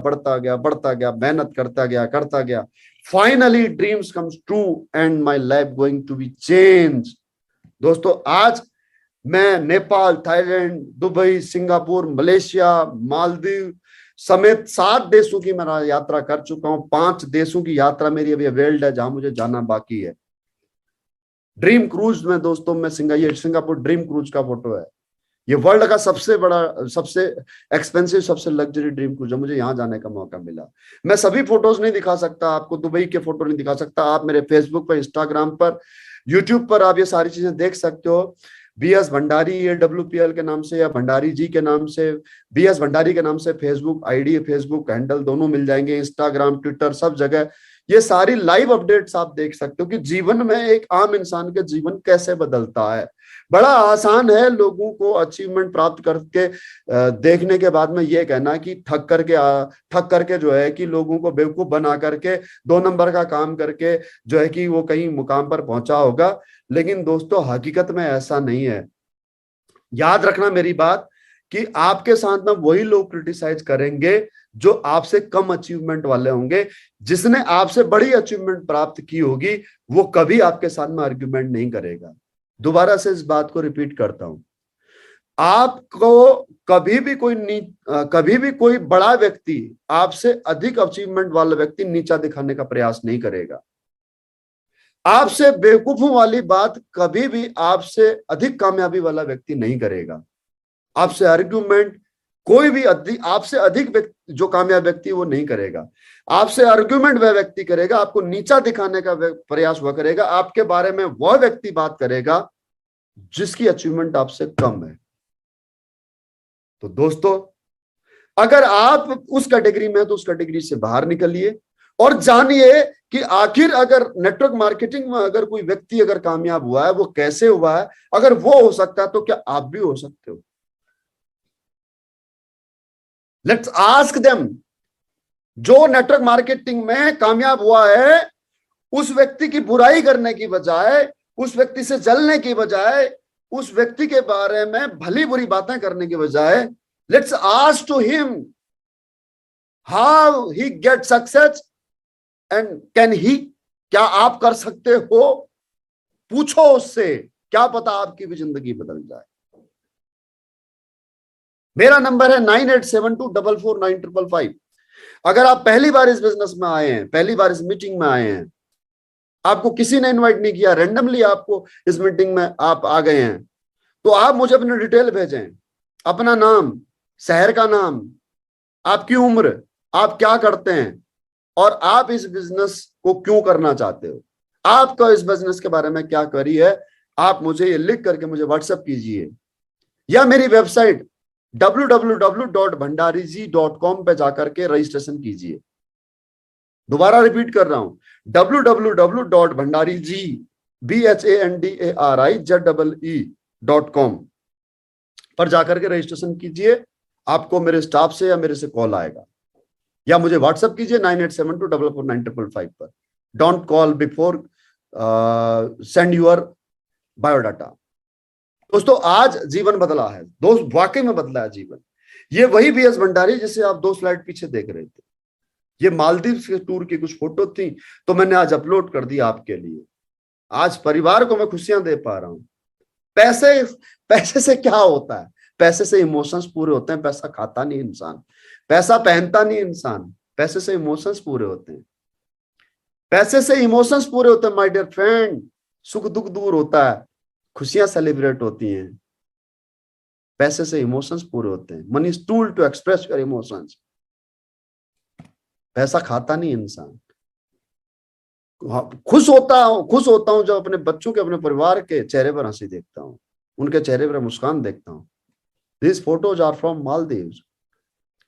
मेहनत करता गया। Finally dreams comes true and my life going to be change. दोस्तों आज मैं Nepal, Thailand, Dubai, Singapore, Malaysia, Maldives समेत 7 देशों की मैं यात्रा कर चुका हूं। 5 देशों की यात्रा मेरी अभी वेल्ड है जहां मुझे जाना बाकी है। ड्रीम क्रूज में दोस्तों मैं सिंगापुर ड्रीम क्रूज का फोटो है, ये वर्ल्ड का सबसे बड़ा, सबसे एक्सपेंसिव, सबसे लग्जरी ड्रीम क्रूज है। मुझे यहाँ जाने का मौका मिला। मैं सभी फोटोज नहीं दिखा सकता आपको, दुबई के फोटो नहीं दिखा सकता। आप मेरे फेसबुक पर, इंस्टाग्राम पर, यूट्यूब पर आप ये सारी चीजें देख सकते हो। BS भंडारी AWPL के नाम से या भंडारी जी के नाम से, BS भंडारी के नाम से फेसबुक आईडी, फेसबुक हैंडल दोनों मिल जाएंगे, इंस्टाग्राम, ट्विटर सब जगह ये सारी लाइव अपडेट्स आप देख सकते हो कि जीवन में एक आम इंसान का जीवन कैसे बदलता है। बड़ा आसान है लोगों को अचीवमेंट प्राप्त करके देखने के बाद में ये कहना कि थक करके जो है कि लोगों को बेवकूफ बना करके 2 नंबर का काम करके जो है कि वो कहीं मुकाम पर पहुंचा होगा। लेकिन दोस्तों हकीकत में ऐसा नहीं है। याद रखना मेरी बात कि आपके साथ में वही लोग क्रिटिसाइज करेंगे जो आपसे कम अचीवमेंट वाले होंगे। जिसने आपसे बड़ी अचीवमेंट प्राप्त की होगी वो कभी आपके साथ में आर्ग्यूमेंट नहीं करेगा। दोबारा से इस बात को रिपीट करता हूं, आपको कभी भी कोई बड़ा व्यक्ति आपसे अधिक अचीवमेंट वाला व्यक्ति नीचा दिखाने का प्रयास नहीं करेगा। आपसे बेवकूफों वाली बात कभी भी आपसे अधिक कामयाबी वाला व्यक्ति नहीं करेगा। आपसे आर्ग्यूमेंट कोई भी आपसे अधिक जो कामयाब व्यक्ति वो नहीं करेगा। आपसे आर्ग्यूमेंट वह व्यक्ति करेगा, आपको नीचा दिखाने का प्रयास वह करेगा, आपके बारे में वह व्यक्ति बात करेगा जिसकी अचीवमेंट आपसे कम है। तो दोस्तों अगर आप उस कैटेगरी में हैं तो उस कैटेगरी से बाहर निकलिए और जानिए कि आखिर अगर नेटवर्क मार्केटिंग में अगर कोई व्यक्ति अगर कामयाब हुआ है वो कैसे हुआ है। अगर वो हो सकता है तो क्या आप भी हो सकते हो? Let's ask them. जो नेटवर्क मार्केटिंग में कामयाब हुआ है उस व्यक्ति की बुराई करने की बजाय, उस व्यक्ति से जलने की बजाय, उस व्यक्ति के बारे में भली बुरी बातें करने की बजाय, let's ask to him how he get success and can he. क्या आप कर सकते हो? पूछो उससे, क्या पता आपकी भी जिंदगी बदल जाए। मेरा नंबर है 9872449555। अगर आप पहली बार इस बिजनेस में आए हैं, पहली बार इस मीटिंग में आए हैं, आपको किसी ने इनवाइट नहीं किया, रैंडमली आपको इस मीटिंग में आप आ गए हैं, तो आप मुझे अपनी डिटेल भेजें। अपना नाम, शहर का नाम, आपकी उम्र, आप क्या करते हैं और आप इस बिजनेस को क्यों करना चाहते हो, आपका इस बिजनेस के बारे में क्या क्वेरी है, आप मुझे ये लिख करके मुझे व्हाट्सएप कीजिए या मेरी वेबसाइट www.bhandariji.com पे जाकर के रजिस्ट्रेशन कीजिए। दोबारा रिपीट कर रहा हूं, www.bhandarizee.com पर जाकर के रजिस्ट्रेशन कीजिए। आपको मेरे स्टाफ से या मेरे से कॉल आएगा या मुझे व्हाट्सएप कीजिए 9872449555 पर। Don't call before send your biodata. दोस्तों आज जीवन बदला है दोस्त, वाकई में बदला है जीवन। ये वही बीएस भंडारी जिसे आप 2 स्लाइड पीछे देख रहे थे, ये मालदीव के टूर की कुछ फोटो थी तो मैंने आज अपलोड कर दी आपके लिए। आज परिवार को मैं खुशियां दे पा रहा हूं। पैसे से क्या होता है? पैसे से इमोशंस पूरे होते हैं। पैसा खाता नहीं इंसान, पैसा पहनता नहीं इंसान, पैसे से इमोशंस पूरे होते हैं। पैसे से इमोशंस पूरे होते हैं माय डियर फ्रेंड। सुख दुख दूर होता है, खुशियां सेलिब्रेट होती हैं। पैसे से इमोशंस पूरे होते हैं। Money is tool to express your emotions. पैसा खाता नहीं इंसान। खुश होता हूं जब अपने बच्चों के, अपने परिवार के चेहरे पर हंसी देखता हूं, उनके चेहरे पर मुस्कान देखता हूं। This photos are from Maldives.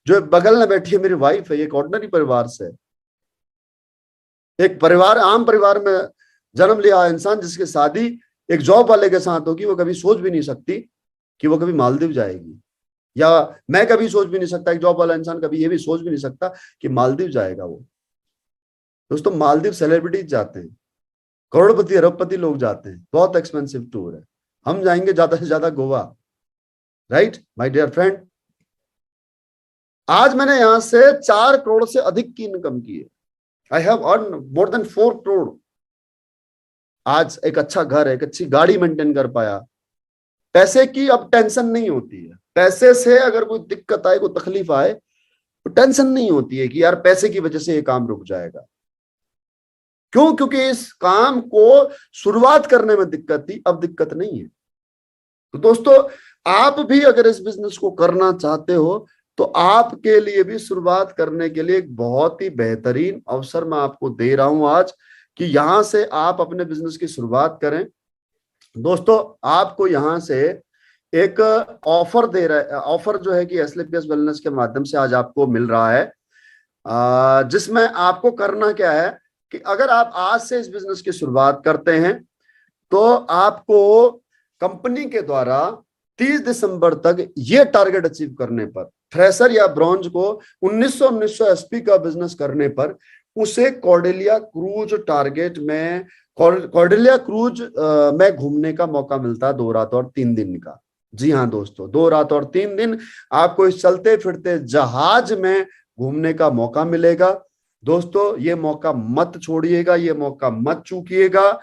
जो बगल में बैठी है मेरी वाइफ है, एक ऑर्डिनरी परिवार से, एक परिवार, आम परिवार में जन्म लिया इंसान जिसकी शादी एक जॉब वाले के साथ होगी। वो कभी सोच भी नहीं सकती कि वो कभी मालदीव जाएगी, या मैं कभी सोच भी नहीं सकता, एक जॉब वाला इंसान कभी ये भी सोच भी नहीं सकता कि मालदीव जाएगा वो। दोस्तों मालदीव सेलिब्रिटीज जाते हैं, करोड़पति अरबपति लोग जाते हैं, बहुत एक्सपेंसिव टूर है। हम जाएंगे ज्यादा से ज्यादा Goa, right my dear friend. आज मैंने यहां से 4 करोड़ से अधिक की इनकम की है। I have earn more than 4 crore. आज एक अच्छा घर है, एक अच्छी गाड़ी मेंटेन कर पाया। पैसे की अब टेंशन नहीं होती है। पैसे से अगर कोई दिक्कत आए, कोई तकलीफ आए तो टेंशन नहीं होती है कि यार पैसे की वजह से ये काम रुक जाएगा। क्यों? क्योंकि इस काम को शुरुआत करने में दिक्कत थी, अब दिक्कत नहीं है। तो दोस्तों आप भी अगर इस बिजनेस को करना चाहते हो तो आपके लिए भी शुरुआत करने के लिए एक बहुत ही बेहतरीन अवसर मैं आपको दे रहा हूं आज, कि यहां से आप अपने बिजनेस की शुरुआत करें। दोस्तों आपको यहां से एक ऑफर दे रहा है, ऑफर जो है कि एसएलपीएस वेलनेस के माध्यम से आज आपको मिल रहा है, जिसमें आपको करना क्या है कि अगर आप आज से इस बिजनेस की शुरुआत करते हैं तो आपको कंपनी के द्वारा 30 दिसंबर तक ये टारगेट अचीव करने पर, फ्रेशर या ब्रॉन्ज को 1900 एसपी का बिजनेस करने पर उसे कॉर्डेलिया क्रूज टारगेट में, कॉर्डेलिया क्रूज में घूमने का मौका मिलता है 2 रात और 3 दिन का। जी हाँ दोस्तों, 2 रात और 3 दिन आपको इस चलते फिरते जहाज में घूमने का मौका मिलेगा। दोस्तों ये मौका मत छोड़िएगा, ये मौका मत चूकिएगा।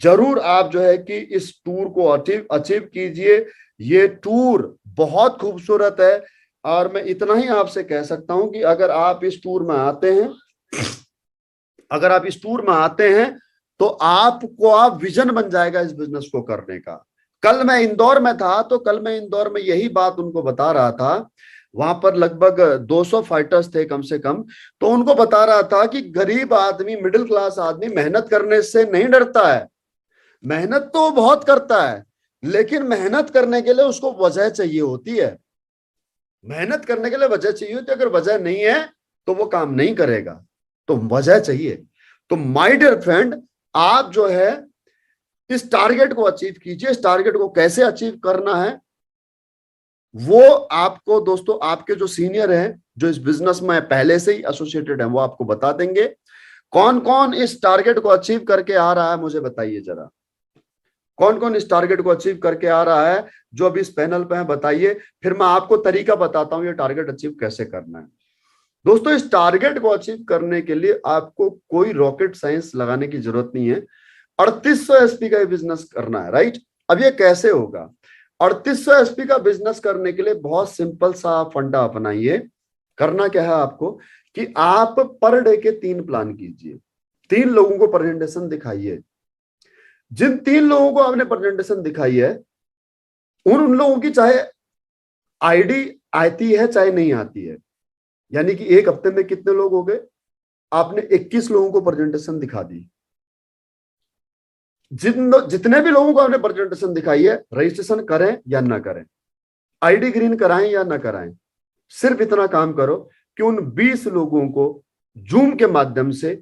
जरूर आप जो है कि इस टूर को अचीव कीजिए। ये टूर बहुत खूबसूरत है और मैं इतना ही आपसे कह सकता हूं कि अगर आप इस टूर में आते हैं, अगर आप इस टूर में आते हैं तो आपको आप विजन बन जाएगा इस बिजनेस को करने का। कल मैं इंदौर में था तो कल मैं इंदौर में यही बात उनको बता रहा था। वहां पर लगभग 200 फाइटर्स थे कम से कम। तो उनको बता रहा था कि गरीब आदमी, मिडिल क्लास आदमी मेहनत करने से नहीं डरता है। मेहनत तो बहुत करता है, लेकिन मेहनत करने के लिए उसको वजह चाहिए होती है। मेहनत करने के लिए वजह चाहिए होती है। अगर वजह नहीं है तो वो काम नहीं करेगा, तो वजह चाहिए। तो माय डियर फ्रेंड, आप जो है इस टारगेट को अचीव कीजिए। इस टारगेट को कैसे अचीव करना है वो आपको दोस्तों, आपके जो सीनियर हैं, जो इस बिजनेस में पहले से ही एसोसिएटेड हैं, वो आपको बता देंगे। कौन कौन इस टारगेट को अचीव करके आ रहा है मुझे बताइए जरा। कौन कौन इस टारगेट को अचीव करके आ रहा है जो अभी इस पैनल पे है, बताइए। फिर मैं आपको तरीका बताता हूं ये टारगेट अचीव कैसे करना है। दोस्तों इस टारगेट को अचीव करने के लिए आपको कोई रॉकेट साइंस लगाने की जरूरत नहीं है। 3800 एसपी का बिजनेस करना है, राइट। अब ये कैसे होगा? 3800 एसपी का बिजनेस करने के लिए बहुत सिंपल सा फंडा अपनाइए। करना क्या है आपको कि आप पर डे के 3 प्लान कीजिए। 3 लोगों को प्रेजेंटेशन दिखाइए। जिन 3 लोगों को आपने प्रेजेंटेशन दिखाई है उन लोगों की चाहे आईडी आती है चाहे नहीं आती है, यानी कि एक हफ्ते में कितने लोग हो गए? आपने 21 लोगों को प्रेजेंटेशन दिखा दी। जितने भी लोगों को आपने प्रेजेंटेशन दिखाई है, रजिस्ट्रेशन करें या ना करें, आईडी ग्रीन कराएं या ना कराएं, सिर्फ इतना काम करो कि उन 20 लोगों को जूम के माध्यम से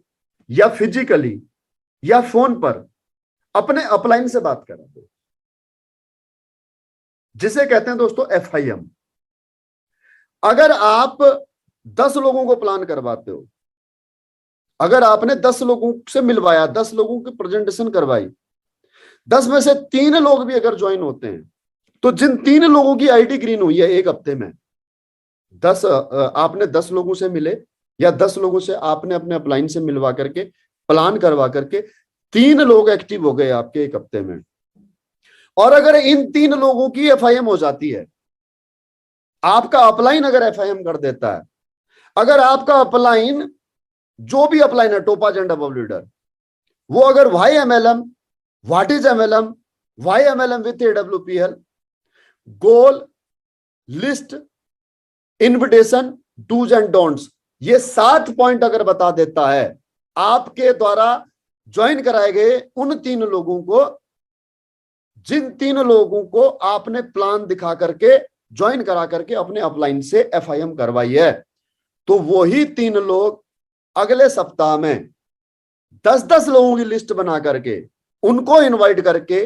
या फिजिकली या फोन पर अपने अपलाइन से बात करा दो, जिसे कहते हैं दोस्तों FIM। अगर आप 10 लोगों को प्लान करवाते हो, अगर आपने 10 लोगों से मिलवाया, 10 लोगों की प्रेजेंटेशन करवाई, 10 में से 3 लोग भी अगर ज्वाइन होते हैं, तो जिन 3 लोगों की आईडी ग्रीन हुई है एक हफ्ते में, 10 आपने 10 लोगों से मिले या 10 लोगों से आपने अपने अपलाइन से मिलवा करके प्लान करवा करके 3 लोग एक्टिव हो गए आपके एक हफ्ते में। और अगर इन 3 लोगों की FIM हो जाती है, आपका अपलाइन अगर FIM कर देता है, अगर आपका अपलाइन, जो भी अपलाइन है, टोपाज एंड अबव लीडर, वो अगर YMLM, what is MLM, YMLM with AWPL, goal, list, invitation, dos and don'ts, ये 7 पॉइंट अगर बता देता है आपके द्वारा ज्वाइन कराए गए उन 3 लोगों को, जिन 3 लोगों को आपने प्लान दिखा करके ज्वाइन करा करके अपने अपलाइन से FIM करवाई है, तो वही 3 लोग अगले सप्ताह में 10-10 लोगों की लिस्ट बना करके उनको इनवाइट करके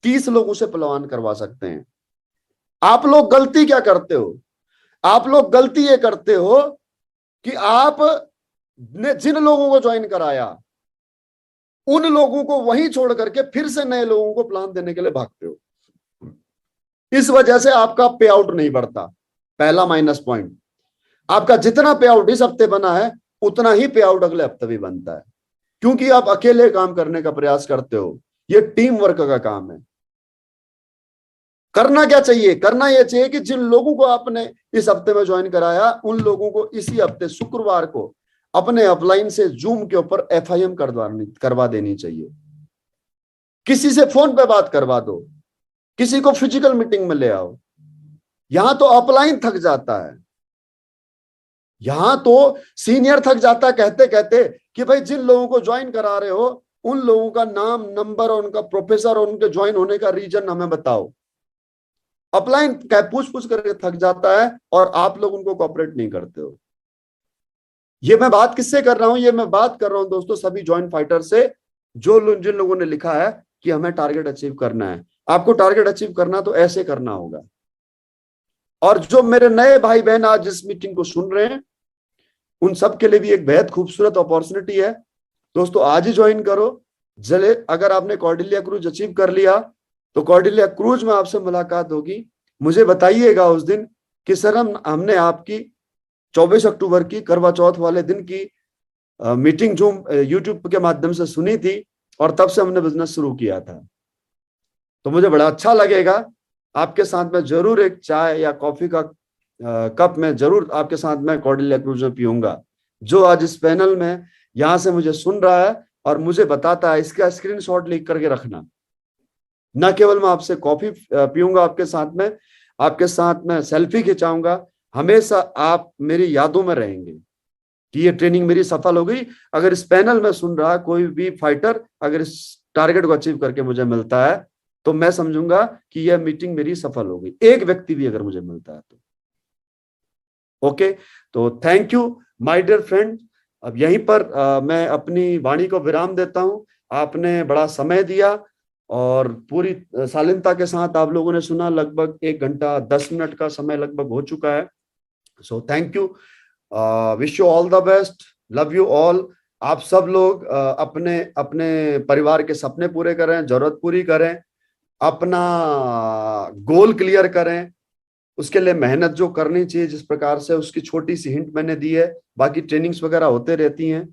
30 लोगों से प्लान करवा सकते हैं। आप लोग गलती क्या करते हो? आप लोग गलती ये करते हो कि आप ने जिन लोगों को ज्वाइन कराया उन लोगों को वहीं छोड़ करके फिर से नए लोगों को प्लान देने के लिए भागते हो। इस वजह से आपका पे आउट नहीं बढ़ता। पहला माइनस पॉइंट, आपका जितना पे आउट इस हफ्ते बना है उतना ही पे आउट अगले हफ्ते भी बनता है, क्योंकि आप अकेले काम करने का प्रयास करते हो। ये टीम वर्क का काम है। करना क्या चाहिए? करना यह चाहिए कि जिन लोगों को आपने इस हफ्ते में ज्वाइन कराया उन लोगों को इसी हफ्ते शुक्रवार को अपने अपलाइन से जूम के ऊपर FIM करवा देनी चाहिए। किसी से फोन पे बात करवा दो, किसी को फिजिकल मीटिंग में ले आओ। यहां तो अपलाइन थक जाता है, यहां तो सीनियर थक जाता है कहते कहते कि भाई जिन लोगों को ज्वाइन करा रहे हो उन लोगों का नाम, नंबर और उनका प्रोफेसर और उनके ज्वाइन होने का रीजन हमें बताओ। अपलाइन पूछ पूछ करके थक जाता है और आप लोग उनको कोऑपरेट नहीं करते हो। ये मैं बात किससे कर रहा हूं? ये मैं बात कर रहा हूं दोस्तों सभी जॉइंट फाइटर से, जिन लोगों ने लिखा है कि हमें टारगेट अचीव करना है। आपको टारगेट अचीव करना तो ऐसे करना होगा। और जो मेरे नए भाई बहन आज इस मीटिंग को सुन रहे हैं, उन सब के लिए भी एक बेहद खूबसूरत अपॉर्चुनिटी है। दोस्तों आज ही ज्वाइन करो। चले, अगर आपने कॉर्डिलिया क्रूज अचीव कर लिया तो कॉर्डिलिया क्रूज में आपसे मुलाकात होगी। मुझे बताइएगा उस दिन कि सर हमने आपकी 24 अक्टूबर की करवा चौथ वाले दिन की मीटिंग जो यूट्यूब के माध्यम से सुनी थी और तब से हमने बिजनेस शुरू किया था। तो मुझे बड़ा अच्छा लगेगा। आपके साथ में जरूर एक चाय या कॉफी का कप में जरूर आपके साथ में कॉर्डिलिया क्रूज में पीऊंगा। जो आज इस पैनल में यहां से मुझे सुन रहा है और मुझे बताता है, इसका स्क्रीनशॉट लिख करके रखना। न केवल मैं आपसे कॉफी पीऊंगा आपके साथ में सेल्फी खिंचाऊंगा। हमेशा आप मेरी यादों में रहेंगे कि ये ट्रेनिंग मेरी सफल हो गई। अगर इस पैनल में सुन रहा कोई भी फाइटर अगर इस टारगेट को अचीव करके मुझे मिलता है तो मैं समझूंगा कि यह मीटिंग मेरी सफल हो गई। एक व्यक्ति भी अगर मुझे मिलता है तो ओके। तो thank you my dear friend. अब यहीं पर मैं अपनी वाणी को विराम देता हूं। आपने बड़ा समय दिया और पूरी शालीनता के साथ आप लोगों ने सुना। लगभग 1 घंटा 10 मिनट का समय लगभग हो चुका है। So thank you. Wish you all the best. Love you all. आप सब लोग अपने अपने परिवार के सपने पूरे करें, जरूरत पूरी करें, अपना गोल क्लियर करें। उसके लिए मेहनत जो करनी चाहिए जिस प्रकार से, उसकी छोटी सी हिंट मैंने दी है। बाकी ट्रेनिंग्स वगैरह होते रहती हैं,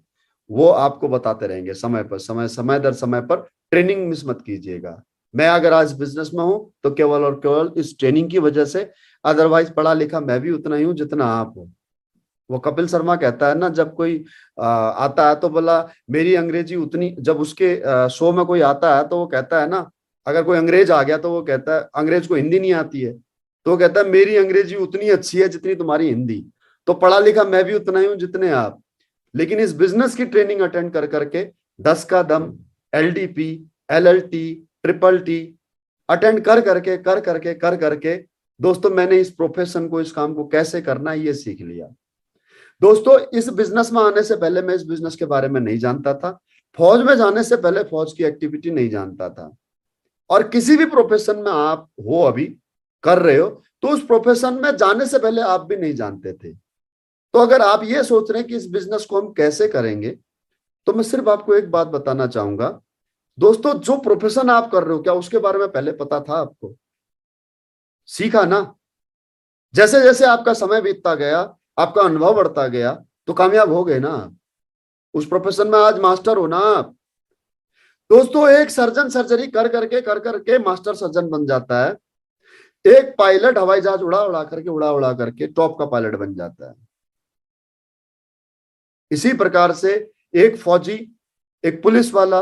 वो आपको बताते रहेंगे समय पर समय दर समय पर। ट्रेनिंग मिस मत कीजिएगा। मैं अगर आज बिजनेस में हूं तो केवल और केवल इस ट्रेनिंग की वजह से। अदरवाइज पढ़ा लिखा मैं भी उतना ही हूं जितना आप हो। वो कपिल शर्मा कहता है ना, जब कोई आता है तो बोला मेरी अंग्रेजी उतनी, जब उसके शो में कोई आता है तो वो कहता है ना, अगर कोई अंग्रेज आ गया तो वो कहता है, अंग्रेज को हिंदी नहीं आती है तो वो कहता है मेरी अंग्रेजी उतनी अच्छी है जितनी तुम्हारी हिंदी। तो पढ़ा लिखा मैं भी उतना ही हूं जितने आप। लेकिन इस बिजनेस की ट्रेनिंग अटेंड कर करके 10 का दम, LDP, LLT, triple T attend कर करके दोस्तों मैंने इस प्रोफेशन को, इस काम को कैसे करना है ये सीख लिया। दोस्तों इस बिजनेस में आने से पहले मैं इस बिजनेस के बारे में नहीं जानता था। फौज में जाने से पहले फौज की एक्टिविटी नहीं जानता था। और किसी भी प्रोफेशन में आप हो, अभी कर रहे हो, तो उस प्रोफेशन में जाने से पहले आप भी नहीं जानते थे। तो अगर आप ये सोच रहे हैं कि इस बिजनेस को हम कैसे करेंगे, तो मैं सिर्फ आपको एक बात बताना चाहूंगा। दोस्तों जो प्रोफेशन आप कर रहे हो क्या उसके बारे में पहले पता था आपको? सीखा ना? जैसे जैसे आपका समय बीतता गया, आपका अनुभव बढ़ता गया, तो कामयाब हो गए ना। उस प्रोफेशन में आज मास्टर हो ना आप। दोस्तों एक सर्जन सर्जरी कर करके मास्टर सर्जन बन जाता है। एक पायलट हवाई जहाज उड़ा उड़ा करके टॉप का पायलट बन जाता है। इसी प्रकार से एक फौजी, एक पुलिस वाला,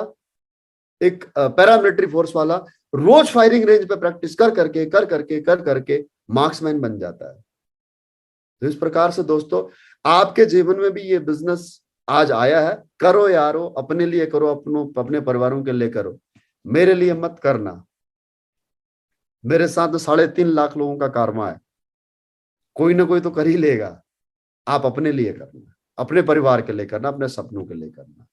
एक पैरामिलिट्री फोर्स वाला रोज फायरिंग रेंज पे प्रैक्टिस कर करके मार्क्समैन बन जाता है। तो इस प्रकार से दोस्तों आपके जीवन में भी ये बिजनेस आज आया है। करो यारो, अपने लिए करो, अपने परिवारों के लिए करो। मेरे लिए मत करना। मेरे साथ 3.5 लाख लोगों का कारवा है, कोई ना कोई तो कर ही लेगा। आप अपने लिए करना, अपने परिवार के लिए करना, अपने सपनों के लिए करना।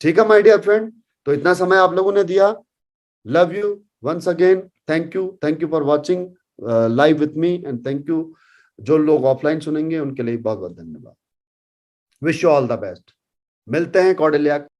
ठीक है माय डियर फ्रेंड। तो इतना समय आप लोगों ने दिया। Love you once again. Thank you for watching live with me and thank you. जो लोग ऑफलाइन सुनेंगे उनके लिए बहुत बहुत धन्यवाद। Wish you all the best. मिलते हैं कॉर्डेलिया